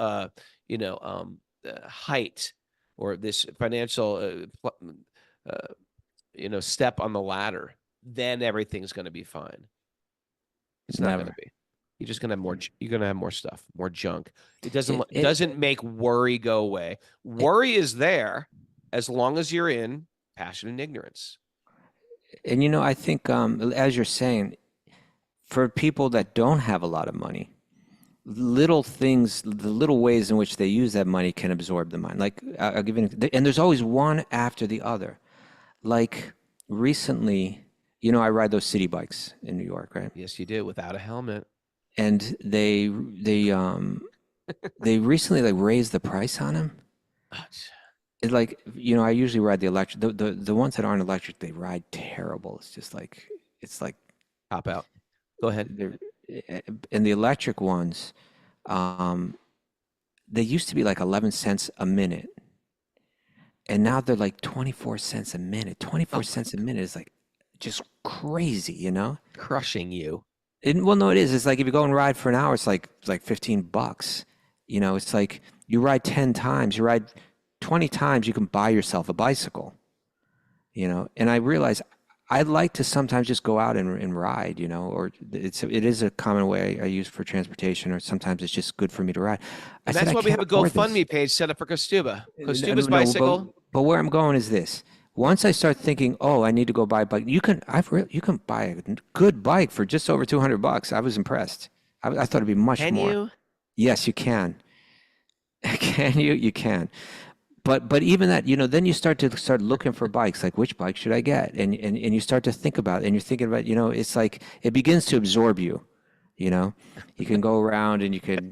[SPEAKER 2] height, or this financial, step on the ladder, then everything's going to be fine. It's not going to be. You're just going to have more. You're going to have more stuff, more junk. It doesn't make worry go away. Worry is there as long as you're in passion and ignorance.
[SPEAKER 3] And I think, as you're saying, for people that don't have a lot of money, little things, the little ways in which they use that money can absorb the mind. Like, I'll give you and there's always one after the other. Like, recently, I ride those city bikes in New York, right?
[SPEAKER 2] Yes, you do, without a helmet.
[SPEAKER 3] And they recently, like, raised the price on them. It's like, I usually ride the electric. The ones that aren't electric, they ride terrible. It's just like,
[SPEAKER 2] Pop out. Go ahead.
[SPEAKER 3] And the electric ones, they used to be like 11 cents a minute. And now they're like 24 cents a minute. 24 cents a minute is like just crazy,
[SPEAKER 2] Crushing you.
[SPEAKER 3] Well, no, it is. It's like if you go and ride for an hour, it's like $15. It's like you ride 10 times, you ride 20 times, you can buy yourself a bicycle. And I realize I'd like to sometimes just go out and ride, or it is a common way I use for transportation, or sometimes it's just good for me to ride.
[SPEAKER 2] And that's why we have a GoFundMe page set up for Kostuba. Kostuba's bicycle.
[SPEAKER 3] But where I'm going is this. Once I start thinking, oh, I need to go buy a bike, you can buy a good bike for just over $200. I was impressed. I thought it'd be much more.
[SPEAKER 2] Can you?
[SPEAKER 3] Yes, you can. Can you? You can. But even that, then you start looking for bikes. Like, which bike should I get? And you start to think about it, and you're thinking about, it's like it begins to absorb you. You can go around and you can.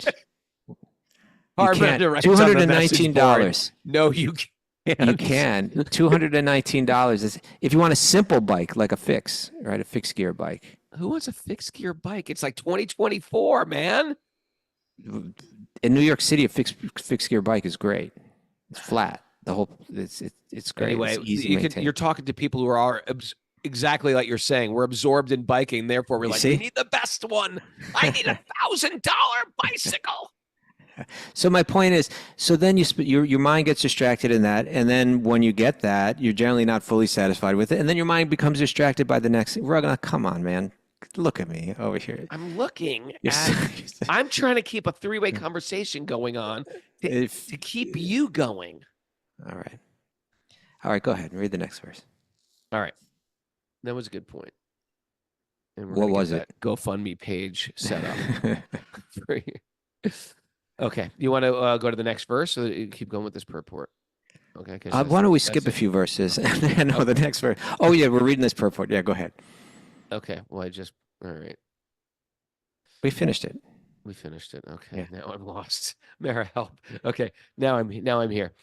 [SPEAKER 3] $219.
[SPEAKER 2] No, you can't.
[SPEAKER 3] You can. $219 is if you want a simple bike, like a fixed gear bike.
[SPEAKER 2] Who wants a fixed gear bike? It's like 2024, man.
[SPEAKER 3] In New York City, a fixed gear bike is great. It's flat. It's great.
[SPEAKER 2] Anyway,
[SPEAKER 3] it's easy to maintain.
[SPEAKER 2] You're talking to people who are exactly like you're saying. We're absorbed in biking, therefore we're we need the best one. I need $1,000 bicycle.
[SPEAKER 3] So my point is, then your mind gets distracted in that, and then when you get that, you're generally not fully satisfied with it, and then your mind becomes distracted by the next. We're gonna come on, man. Look at me over here.
[SPEAKER 2] I'm looking I'm trying to keep a three-way conversation going on to keep you going.
[SPEAKER 3] All right. Go ahead and read the next verse.
[SPEAKER 2] All right. That was a good point. And
[SPEAKER 3] what was it?
[SPEAKER 2] GoFundMe page set up for you. Okay. You want to go to the next verse, or you keep going with this purport? Okay.
[SPEAKER 3] Why don't we skip a few verses and know the next verse? Oh, yeah, we're reading this purport. Yeah, go ahead.
[SPEAKER 2] Okay. Well, all right.
[SPEAKER 3] We finished it.
[SPEAKER 2] Okay.
[SPEAKER 3] Yeah.
[SPEAKER 2] Now I'm lost. Mara, help. Okay. Now I'm here.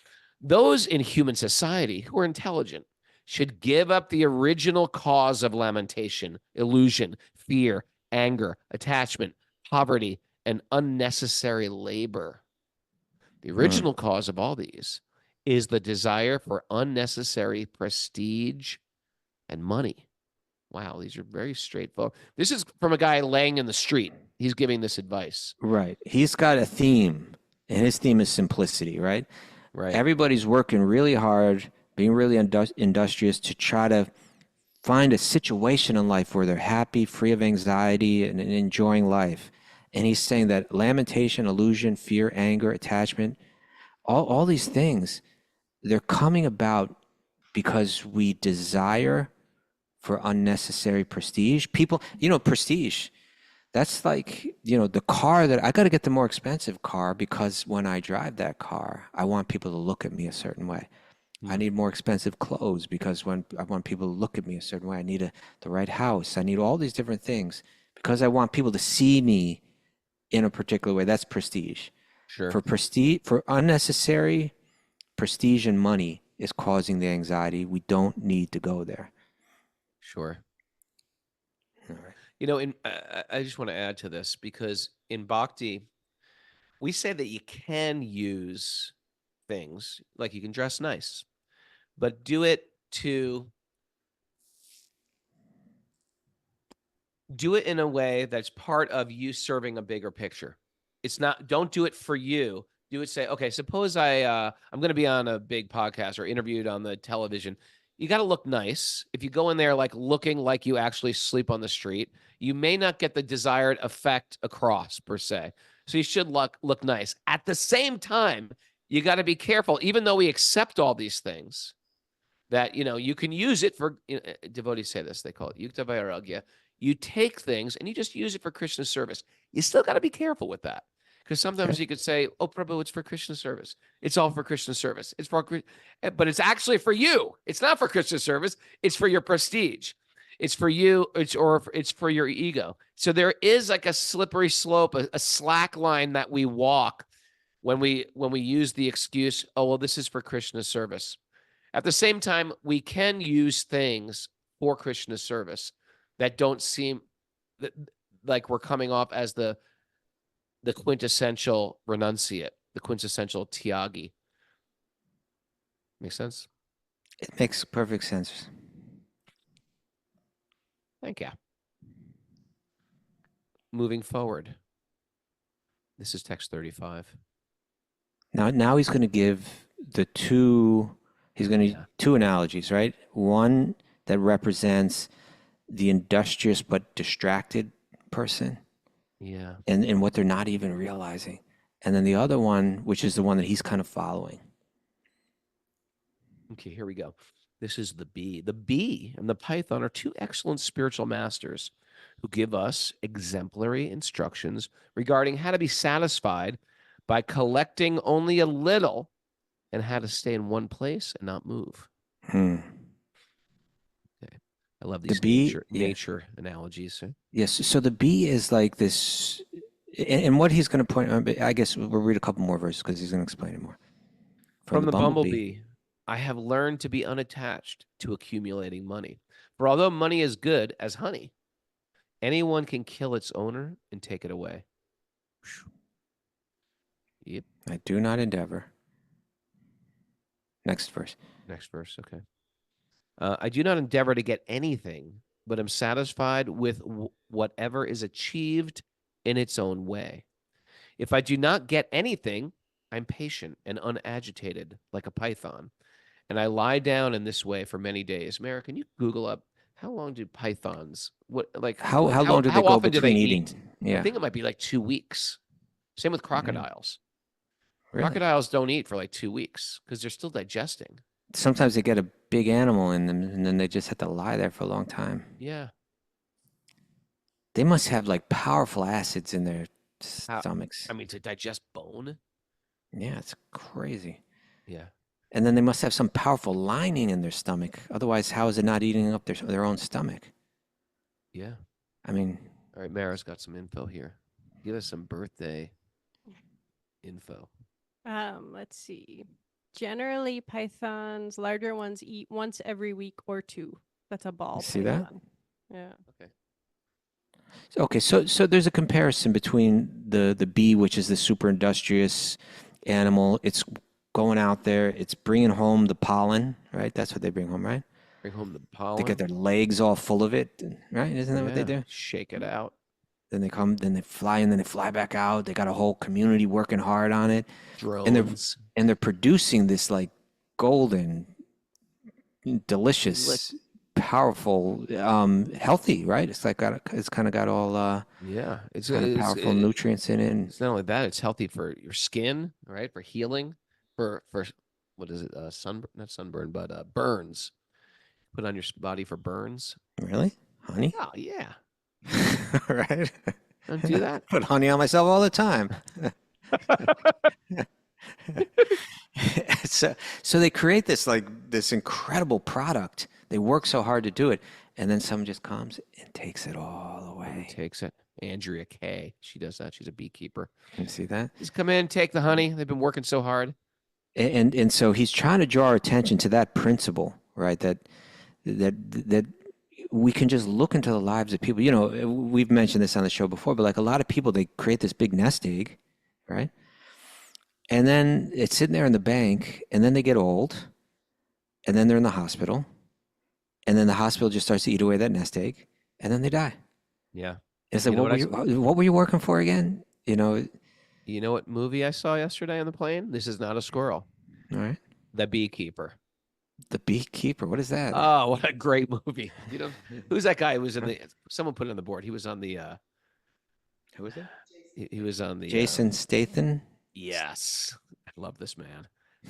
[SPEAKER 2] Those in human society who are intelligent should give up the original cause of lamentation, illusion, fear, anger, attachment, poverty, and unnecessary labor. The original cause of all these is the desire for unnecessary prestige and money. Wow, these are very straightforward. This is from a guy laying in the street. He's giving this advice.
[SPEAKER 3] Right. He's got a theme, and his theme is simplicity, right?
[SPEAKER 2] Right.
[SPEAKER 3] Everybody's working really hard, being really industrious to try to find a situation in life where they're happy, free of anxiety, and enjoying life. And he's saying that lamentation, illusion, fear, anger, attachment, all these things, they're coming about because we desire for unnecessary prestige. People, prestige, that's like, the car that I got to get the more expensive car because when I drive that car, I want people to look at me a certain way. I need more expensive clothes because when I want people to look at me a certain way, I need the right house. I need all these different things because I want people to see me in a particular way. That's prestige.
[SPEAKER 2] Sure.
[SPEAKER 3] For unnecessary prestige and money is causing the anxiety. We don't need to go there.
[SPEAKER 2] Sure.
[SPEAKER 3] All right.
[SPEAKER 2] You know, I just want to add to this because in Bhakti, we say that you can use things like you can dress nice, but do it in a way that's part of you serving a bigger picture. It's not, don't do it for you. Do it, say, okay, suppose I'm going to be on a big podcast or interviewed on the television. You got to look nice. If you go in there like looking like you actually sleep on the street, you may not get the desired effect across per se. So you should look nice. At the same time, you got to be careful, even though we accept all these things, that, you can use it for, devotees say this, they call it yukta vairagya. You take things and you just use it for Krishna service. You still got to be careful with that. Because sometimes you could say, oh, Prabhu, it's for Krishna service. It's all for Krishna service. It's for, but it's actually for you. It's not for Krishna service. It's for your prestige. It's for you. It's for your ego. So there is like a slippery slope, a slack line that we walk when we use the excuse, oh, well, this is for Krishna service. At the same time, we can use things for Krishna service that don't seem like we're coming off as the quintessential renunciate, the quintessential tyagi. Make sense?
[SPEAKER 3] It makes perfect sense.
[SPEAKER 2] Thank you. Moving forward. This is text 35.
[SPEAKER 3] Now he's going to give two analogies, right? One that represents the industrious but distracted person.
[SPEAKER 2] Yeah.
[SPEAKER 3] And what they're not even realizing. And then the other one, which is the one that he's kind of following.
[SPEAKER 2] Okay, here we go. This is the bee. The bee and the python are two excellent spiritual masters who give us exemplary instructions regarding how to be satisfied by collecting only a little and how to stay in one place and not move. Okay. I love these nature analogies. Right?
[SPEAKER 3] Yes. So the bee is like this, and what he's going to point out, I guess we'll read a couple more verses because he's going to explain it more.
[SPEAKER 2] From the bumblebee, I have learned to be unattached to accumulating money. For although money is good as honey, anyone can kill its owner and take it away. Yep.
[SPEAKER 3] I do not endeavor. Next verse.
[SPEAKER 2] Okay. I do not endeavor to get anything, but am satisfied with whatever is achieved in its own way. If I do not get anything, I'm patient and unagitated like a python, and I lie down in this way for many days. Mara, can you Google up how long do pythons? How
[SPEAKER 3] long do they go between eating?
[SPEAKER 2] Eat?
[SPEAKER 3] Yeah,
[SPEAKER 2] I think it might be like 2 weeks. Same with crocodiles.
[SPEAKER 3] Really?
[SPEAKER 2] Crocodiles don't eat for like 2 weeks because they're still digesting.
[SPEAKER 3] Sometimes they get a big animal in them, and then they just have to lie there for a long time.
[SPEAKER 2] Yeah.
[SPEAKER 3] They must have like powerful acids in their stomachs.
[SPEAKER 2] I mean, to digest bone.
[SPEAKER 3] Yeah, it's crazy.
[SPEAKER 2] Yeah.
[SPEAKER 3] And then they must have some powerful lining in their stomach. Otherwise, how is it not eating up their own stomach?
[SPEAKER 2] Yeah.
[SPEAKER 3] I mean.
[SPEAKER 2] All right, Mara's got some info here. Give us some birthday info.
[SPEAKER 4] Let's see. Generally, pythons, larger ones, eat once every week or two. That's a ball.
[SPEAKER 3] See
[SPEAKER 4] python.
[SPEAKER 3] that?
[SPEAKER 4] Yeah.
[SPEAKER 2] Okay.
[SPEAKER 3] Okay, so there's a comparison between the bee, which is the super industrious animal. It's going out there. It's bringing home the pollen, right? That's what they bring home, right?
[SPEAKER 2] Bring home the pollen.
[SPEAKER 3] They get their legs all full of it, right? Isn't that what they do?
[SPEAKER 2] Shake it out.
[SPEAKER 3] Then they come, then they fly, and then they fly back out. They got a whole community working hard on it.
[SPEAKER 2] Drones.
[SPEAKER 3] And they're producing this like golden, delicious, powerful, healthy, right? It's like it's kind of got all it's powerful nutrients in it.
[SPEAKER 2] It's not only that; it's healthy for your skin, right? For healing, for what is it? Not sunburn, but burns. Put it on your body for burns.
[SPEAKER 3] Really, honey?
[SPEAKER 2] Oh yeah.
[SPEAKER 3] Right.
[SPEAKER 2] Don't do that.
[SPEAKER 3] Put honey on myself all the time. So they create this incredible product. They work so hard to do it, and then someone just comes and takes it all away.
[SPEAKER 2] Takes it. Andrea Kay. She does that. She's a beekeeper.
[SPEAKER 3] You see that?
[SPEAKER 2] Just come in, take the honey. They've been working so hard.
[SPEAKER 3] And so he's trying to draw our attention to that principle, right? That we can just look into the lives of people. You know, we've mentioned this on the show before, but like a lot of people, they create this big nest egg, right? And then it's sitting there in the bank, and then they get old, and then they're in the hospital, and then the hospital just starts to eat away that nest egg, and then they die.
[SPEAKER 2] Yeah.
[SPEAKER 3] It's like, what were you working for again? You know
[SPEAKER 2] what movie I saw yesterday on the plane? This is not a squirrel.
[SPEAKER 3] All right.
[SPEAKER 2] The Beekeeper.
[SPEAKER 3] The Beekeeper. What is that?
[SPEAKER 2] Oh, what a great movie. You know, who's that guy who was in the, someone put it on the board. He was on the, who was it? He was on the.
[SPEAKER 3] Jason Statham?
[SPEAKER 2] Yes. I love this man.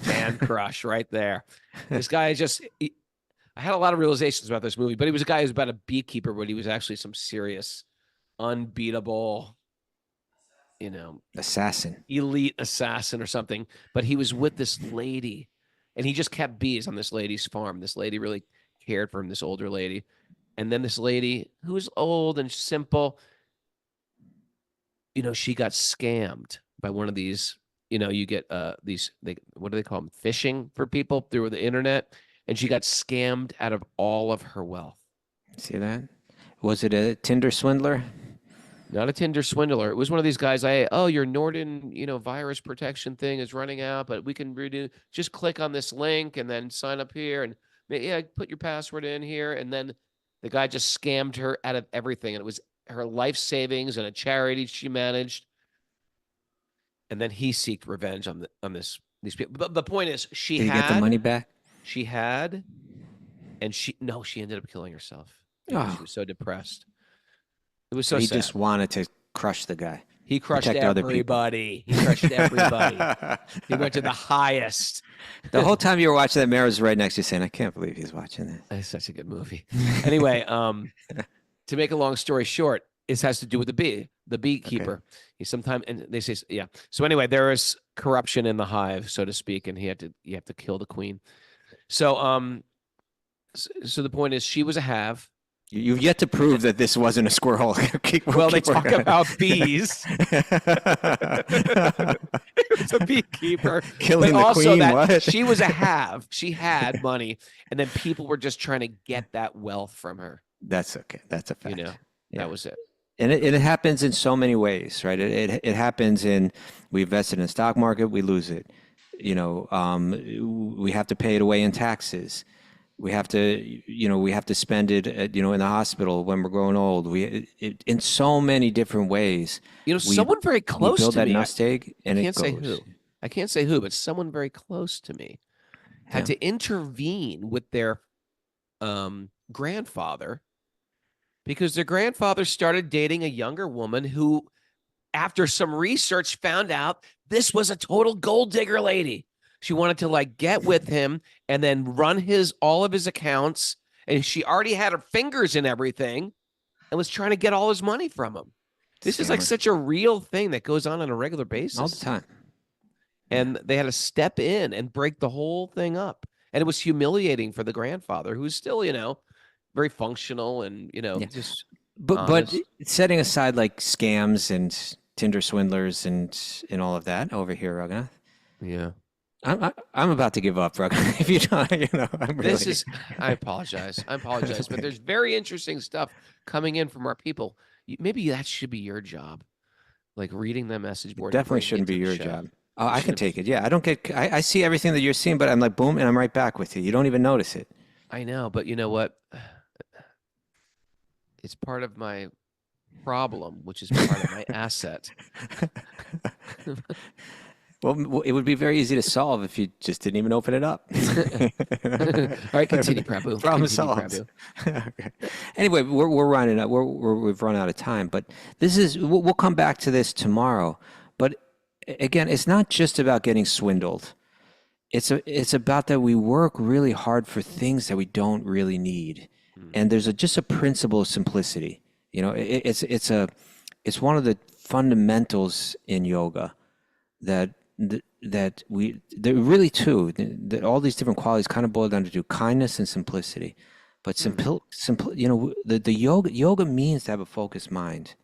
[SPEAKER 2] Man crush right there. This guy I had a lot of realizations about this movie, but he was a guy who's about a beekeeper, but he was actually some serious, unbeatable,
[SPEAKER 3] Assassin.
[SPEAKER 2] elite assassin or something. But he was with this lady, and he just kept bees on this lady's farm. This lady really cared for him, this older lady. And then this lady who was old and simple, she got scammed by one of these, you get what do they call them? Phishing for people through the internet. And she got scammed out of all of her wealth.
[SPEAKER 3] See that? Was it a Tinder swindler?
[SPEAKER 2] Not a Tinder swindler. It was one of these guys. Your Norton, virus protection thing is running out, but we can redo. Just click on this link and then sign up here, and put your password in here. And then the guy just scammed her out of everything, and it was her life savings and a charity she managed. And then he sought revenge on these people. But the point is,
[SPEAKER 3] Did he get the money back?
[SPEAKER 2] She had, and she ended up killing herself. She was so depressed. It was so
[SPEAKER 3] He
[SPEAKER 2] sad.
[SPEAKER 3] just wanted to crush the guy.
[SPEAKER 2] He crushed everybody. He crushed everybody. He went to the highest.
[SPEAKER 3] The whole time you were watching that, Mara was right next to you saying, I can't believe he's watching this.
[SPEAKER 2] It's such a good movie. Anyway, to make a long story short, it has to do with the beekeeper. Okay. And they say, yeah. So anyway, there is corruption in the hive, so to speak, and you have to kill the queen. So, so the point is, she was a have.
[SPEAKER 3] You've yet to prove that this wasn't a squirrel.
[SPEAKER 2] Well, they talk about bees. It's a beekeeper.
[SPEAKER 3] Killing the queen, what?
[SPEAKER 2] She was a have. She had money, and then people were just trying to get that wealth from her.
[SPEAKER 3] That's okay. That's a fact.
[SPEAKER 2] That was it.
[SPEAKER 3] And it happens in so many ways, right? It happens in, we invested in the stock market, we lose it. We have to pay it away in taxes. We have to spend it, in the hospital when we're growing old. In so many different ways.
[SPEAKER 2] Someone very close to me.
[SPEAKER 3] Build that nest egg, and it goes.
[SPEAKER 2] I can't say who, but someone very close to me had to intervene with their grandfather, because their grandfather started dating a younger woman who, after some research, found out this was a total gold digger lady. She wanted to get with him and then run all of his accounts. And she already had her fingers in everything and was trying to get all his money from him. This is such a real thing that goes on a regular basis.
[SPEAKER 3] All the time.
[SPEAKER 2] And they had to step in and break the whole thing up. And it was humiliating for the grandfather, who's still, very functional and, just.
[SPEAKER 3] But setting aside scams and Tinder swindlers and all of that over here, Raghunath.
[SPEAKER 2] Yeah.
[SPEAKER 3] I'm about to give up, Raghunath. If you don't, I'm really.
[SPEAKER 2] I apologize. But there's very interesting stuff coming in from our people. Maybe that should be your job, reading the message board.
[SPEAKER 3] Definitely shouldn't be your job. Oh, I can take it. Yeah, I don't get. I see everything that you're seeing, but I'm like, boom, and I'm right back with you. You don't even notice it.
[SPEAKER 2] I know, but you know what? It's part of my problem, which is part of my asset.
[SPEAKER 3] Well, it would be very easy to solve if you just didn't even open it up.
[SPEAKER 2] All right, continue, Prabhu.
[SPEAKER 3] Problem solved. Okay. Anyway, we're running out. We've run out of time, but we'll come back to this tomorrow. But again, it's not just about getting swindled. It's about that we work really hard for things that we don't really need, and there's just a principle of simplicity. It's one of the fundamentals in yoga that that they're really two, that all these different qualities kind of boil down to two: kindness and simplicity. But simple, the yoga means to have a focused mind.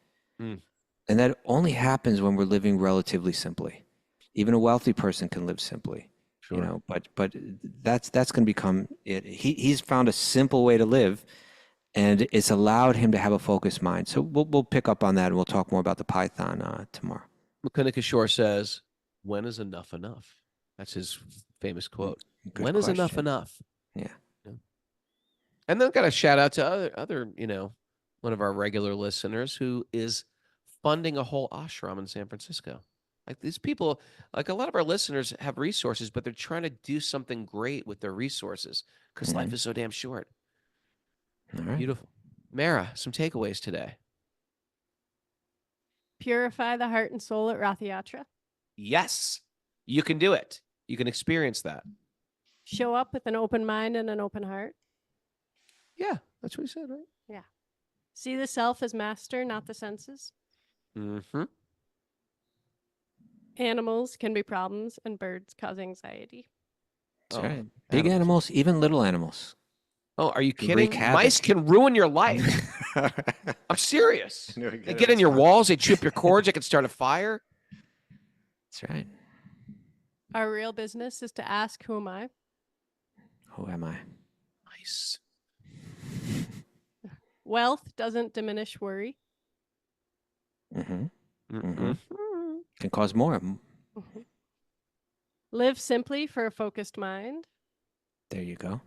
[SPEAKER 2] Mm.
[SPEAKER 3] And that only happens when we're living relatively simply. Even a wealthy person can live simply,
[SPEAKER 2] Sure.
[SPEAKER 3] but that's going to become it. He's found a simple way to live, and it's allowed him to have a focused mind. So we'll pick up on that, and we'll talk more about the Python tomorrow.
[SPEAKER 2] Mukunda Kishore says, "When is enough enough?" That's his famous quote.
[SPEAKER 3] Good
[SPEAKER 2] When is enough
[SPEAKER 3] question.
[SPEAKER 2] enough?
[SPEAKER 3] Yeah.
[SPEAKER 2] And then got a shout out to other one of our regular listeners who is funding a whole ashram in San Francisco. Like these people, like a lot of our listeners have resources, but they're trying to do something great with their resources because life is so damn short.
[SPEAKER 3] All right.
[SPEAKER 2] Beautiful. Mara, some takeaways today.
[SPEAKER 4] Purify the heart and soul at Ratha Yatra.
[SPEAKER 2] Yes, you can do it. You can experience that.
[SPEAKER 4] Show up with an open mind and an open heart.
[SPEAKER 2] Yeah, that's what he said, right?
[SPEAKER 4] Yeah. See the self as master, not the senses.
[SPEAKER 2] Mm-hmm.
[SPEAKER 4] Animals can be problems, and birds cause anxiety.
[SPEAKER 3] That's right. Big animals, even little animals.
[SPEAKER 2] Oh, are you
[SPEAKER 3] Can
[SPEAKER 2] kidding?
[SPEAKER 3] wreak havoc.
[SPEAKER 2] Mice can ruin your life. I'm serious. They get in your walls, they chew up your cords, they can start a fire.
[SPEAKER 3] That's right.
[SPEAKER 4] Our real business is to ask, who am I?
[SPEAKER 3] Who am I?
[SPEAKER 2] Nice.
[SPEAKER 4] Wealth doesn't diminish worry.
[SPEAKER 3] Mm-hmm. Can cause more.
[SPEAKER 4] Live simply for a focused mind.
[SPEAKER 3] There you go.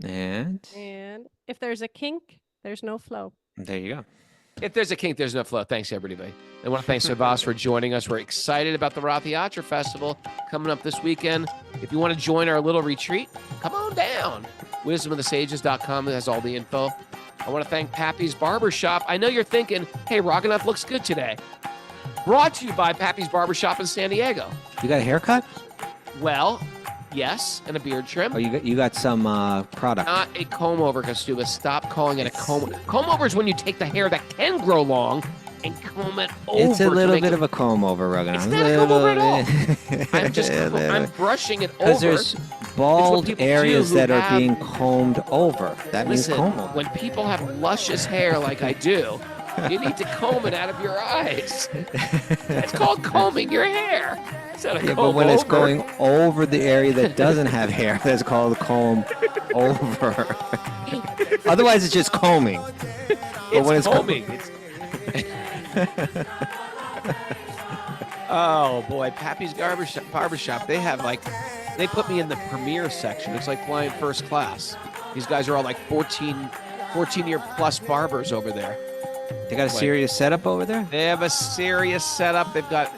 [SPEAKER 4] And
[SPEAKER 3] And
[SPEAKER 4] if there's a kink, there's no flow.
[SPEAKER 3] there you go.
[SPEAKER 2] If there's a kink, there's no flow. Thanks, everybody. I want to thank Sarvas for joining us. We're excited about the Ratha Yatra Festival coming up this weekend. If you want to join our little retreat, come on down. Wisdomofthesages.com has all the info. I want to thank Pappy's Barbershop. I know you're thinking, hey, Raghunath looks good today. Brought to you by Pappy's Barbershop in San Diego.
[SPEAKER 3] You got a haircut?
[SPEAKER 2] Well, yes, and a beard trim.
[SPEAKER 3] Oh, you got some product.
[SPEAKER 2] Not a comb over, Kastuba. Stop calling it a comb. Comb over is when you take the hair that can grow long and comb it over.
[SPEAKER 3] It's a little
[SPEAKER 2] to make
[SPEAKER 3] bit
[SPEAKER 2] it...
[SPEAKER 3] of a comb over, Raghunath.
[SPEAKER 2] It's not a comb over at all. I'm brushing it over.
[SPEAKER 3] Because there's bald
[SPEAKER 2] people
[SPEAKER 3] areas
[SPEAKER 2] do who
[SPEAKER 3] that are
[SPEAKER 2] have-
[SPEAKER 3] being combed over. That means
[SPEAKER 2] Listen,
[SPEAKER 3] comb over.
[SPEAKER 2] when people have luscious hair like I do, you need to comb it out of your eyes. It's called combing your hair. It's not a
[SPEAKER 3] Yeah,
[SPEAKER 2] comb
[SPEAKER 3] but when it's
[SPEAKER 2] over.
[SPEAKER 3] going over the area that doesn't have hair, that's called comb over. Otherwise, it's just combing. But when it's
[SPEAKER 2] combing. Oh boy, Pappy's Barbershop. They have they put me in the premier section. It's like flying first class. These guys are all like 14-year plus barbers over there.
[SPEAKER 3] They got a serious setup over there?
[SPEAKER 2] They have a serious setup. They've got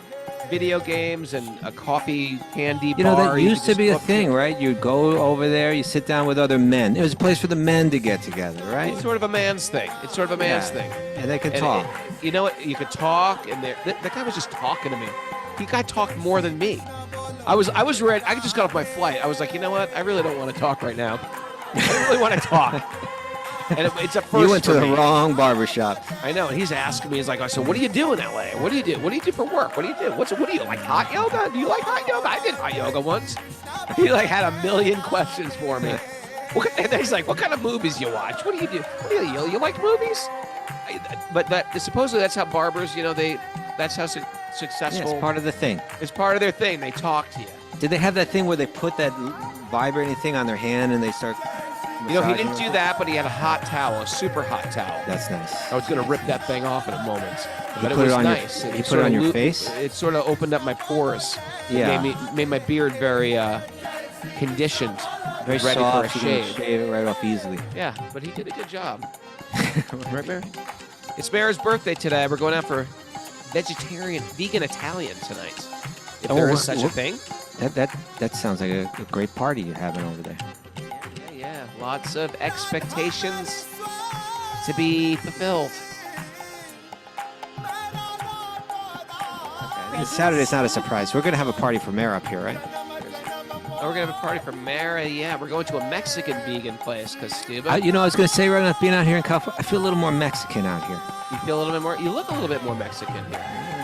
[SPEAKER 2] video games and a coffee candy bar.
[SPEAKER 3] You know, that used to
[SPEAKER 2] just
[SPEAKER 3] be a
[SPEAKER 2] go up
[SPEAKER 3] thing, right? You'd go over there, you sit down with other men. It was a place for the men to get together, right?
[SPEAKER 2] It's sort of a man's thing.
[SPEAKER 3] And they could talk.
[SPEAKER 2] You know what? You could talk, and that guy was just talking to me. He guy talked more than me. I was ready. I just got off my flight. I was like, you know what? I really don't want to talk right now. I don't really want to talk. And it's a first.
[SPEAKER 3] You went to
[SPEAKER 2] for
[SPEAKER 3] the
[SPEAKER 2] me.
[SPEAKER 3] wrong barbershop.
[SPEAKER 2] I know. And he's asking me, he's like, so what do you do in LA? What do you do? What do you do for work? What do you do? What do you like? Hot yoga? Do you like hot yoga? I did hot yoga once. He had a million questions for me. And then he's like, what kind of movies you watch? What do you do? You like movies? But supposedly that's how barbers, that's how successful.
[SPEAKER 3] Yeah, it's part of the thing.
[SPEAKER 2] It's part of their thing. They talk to you.
[SPEAKER 3] Did they have that thing where they put that vibrating thing on their hand and they start
[SPEAKER 2] He didn't do that, but he had a hot towel, a super hot towel.
[SPEAKER 3] That's nice.
[SPEAKER 2] I was going to rip that thing off in a moment. But it
[SPEAKER 3] put
[SPEAKER 2] was
[SPEAKER 3] it on
[SPEAKER 2] nice.
[SPEAKER 3] He put it on your face?
[SPEAKER 2] It sort of opened up my pores.
[SPEAKER 3] Yeah.
[SPEAKER 2] It made my beard very conditioned.
[SPEAKER 3] Very
[SPEAKER 2] ready
[SPEAKER 3] soft.
[SPEAKER 2] for a
[SPEAKER 3] You can
[SPEAKER 2] shave.
[SPEAKER 3] shave it right off easily.
[SPEAKER 2] Yeah, but he did a good job. Right, Mary? It's Mara's birthday today. We're going out for vegan Italian tonight. If there is such a thing.
[SPEAKER 3] That sounds like a great party you're having over there.
[SPEAKER 2] Yeah. Lots of expectations to be fulfilled.
[SPEAKER 3] Saturday's not a surprise. We're going to have a party for Mara up here, right?
[SPEAKER 2] Oh, we're going to have a party for Mara. Yeah, we're going to a Mexican vegan place, Kastuba.
[SPEAKER 3] I was going to say, right now, being out here in California, I feel a little more Mexican out here.
[SPEAKER 2] You feel a little bit more, you look a little bit more Mexican here.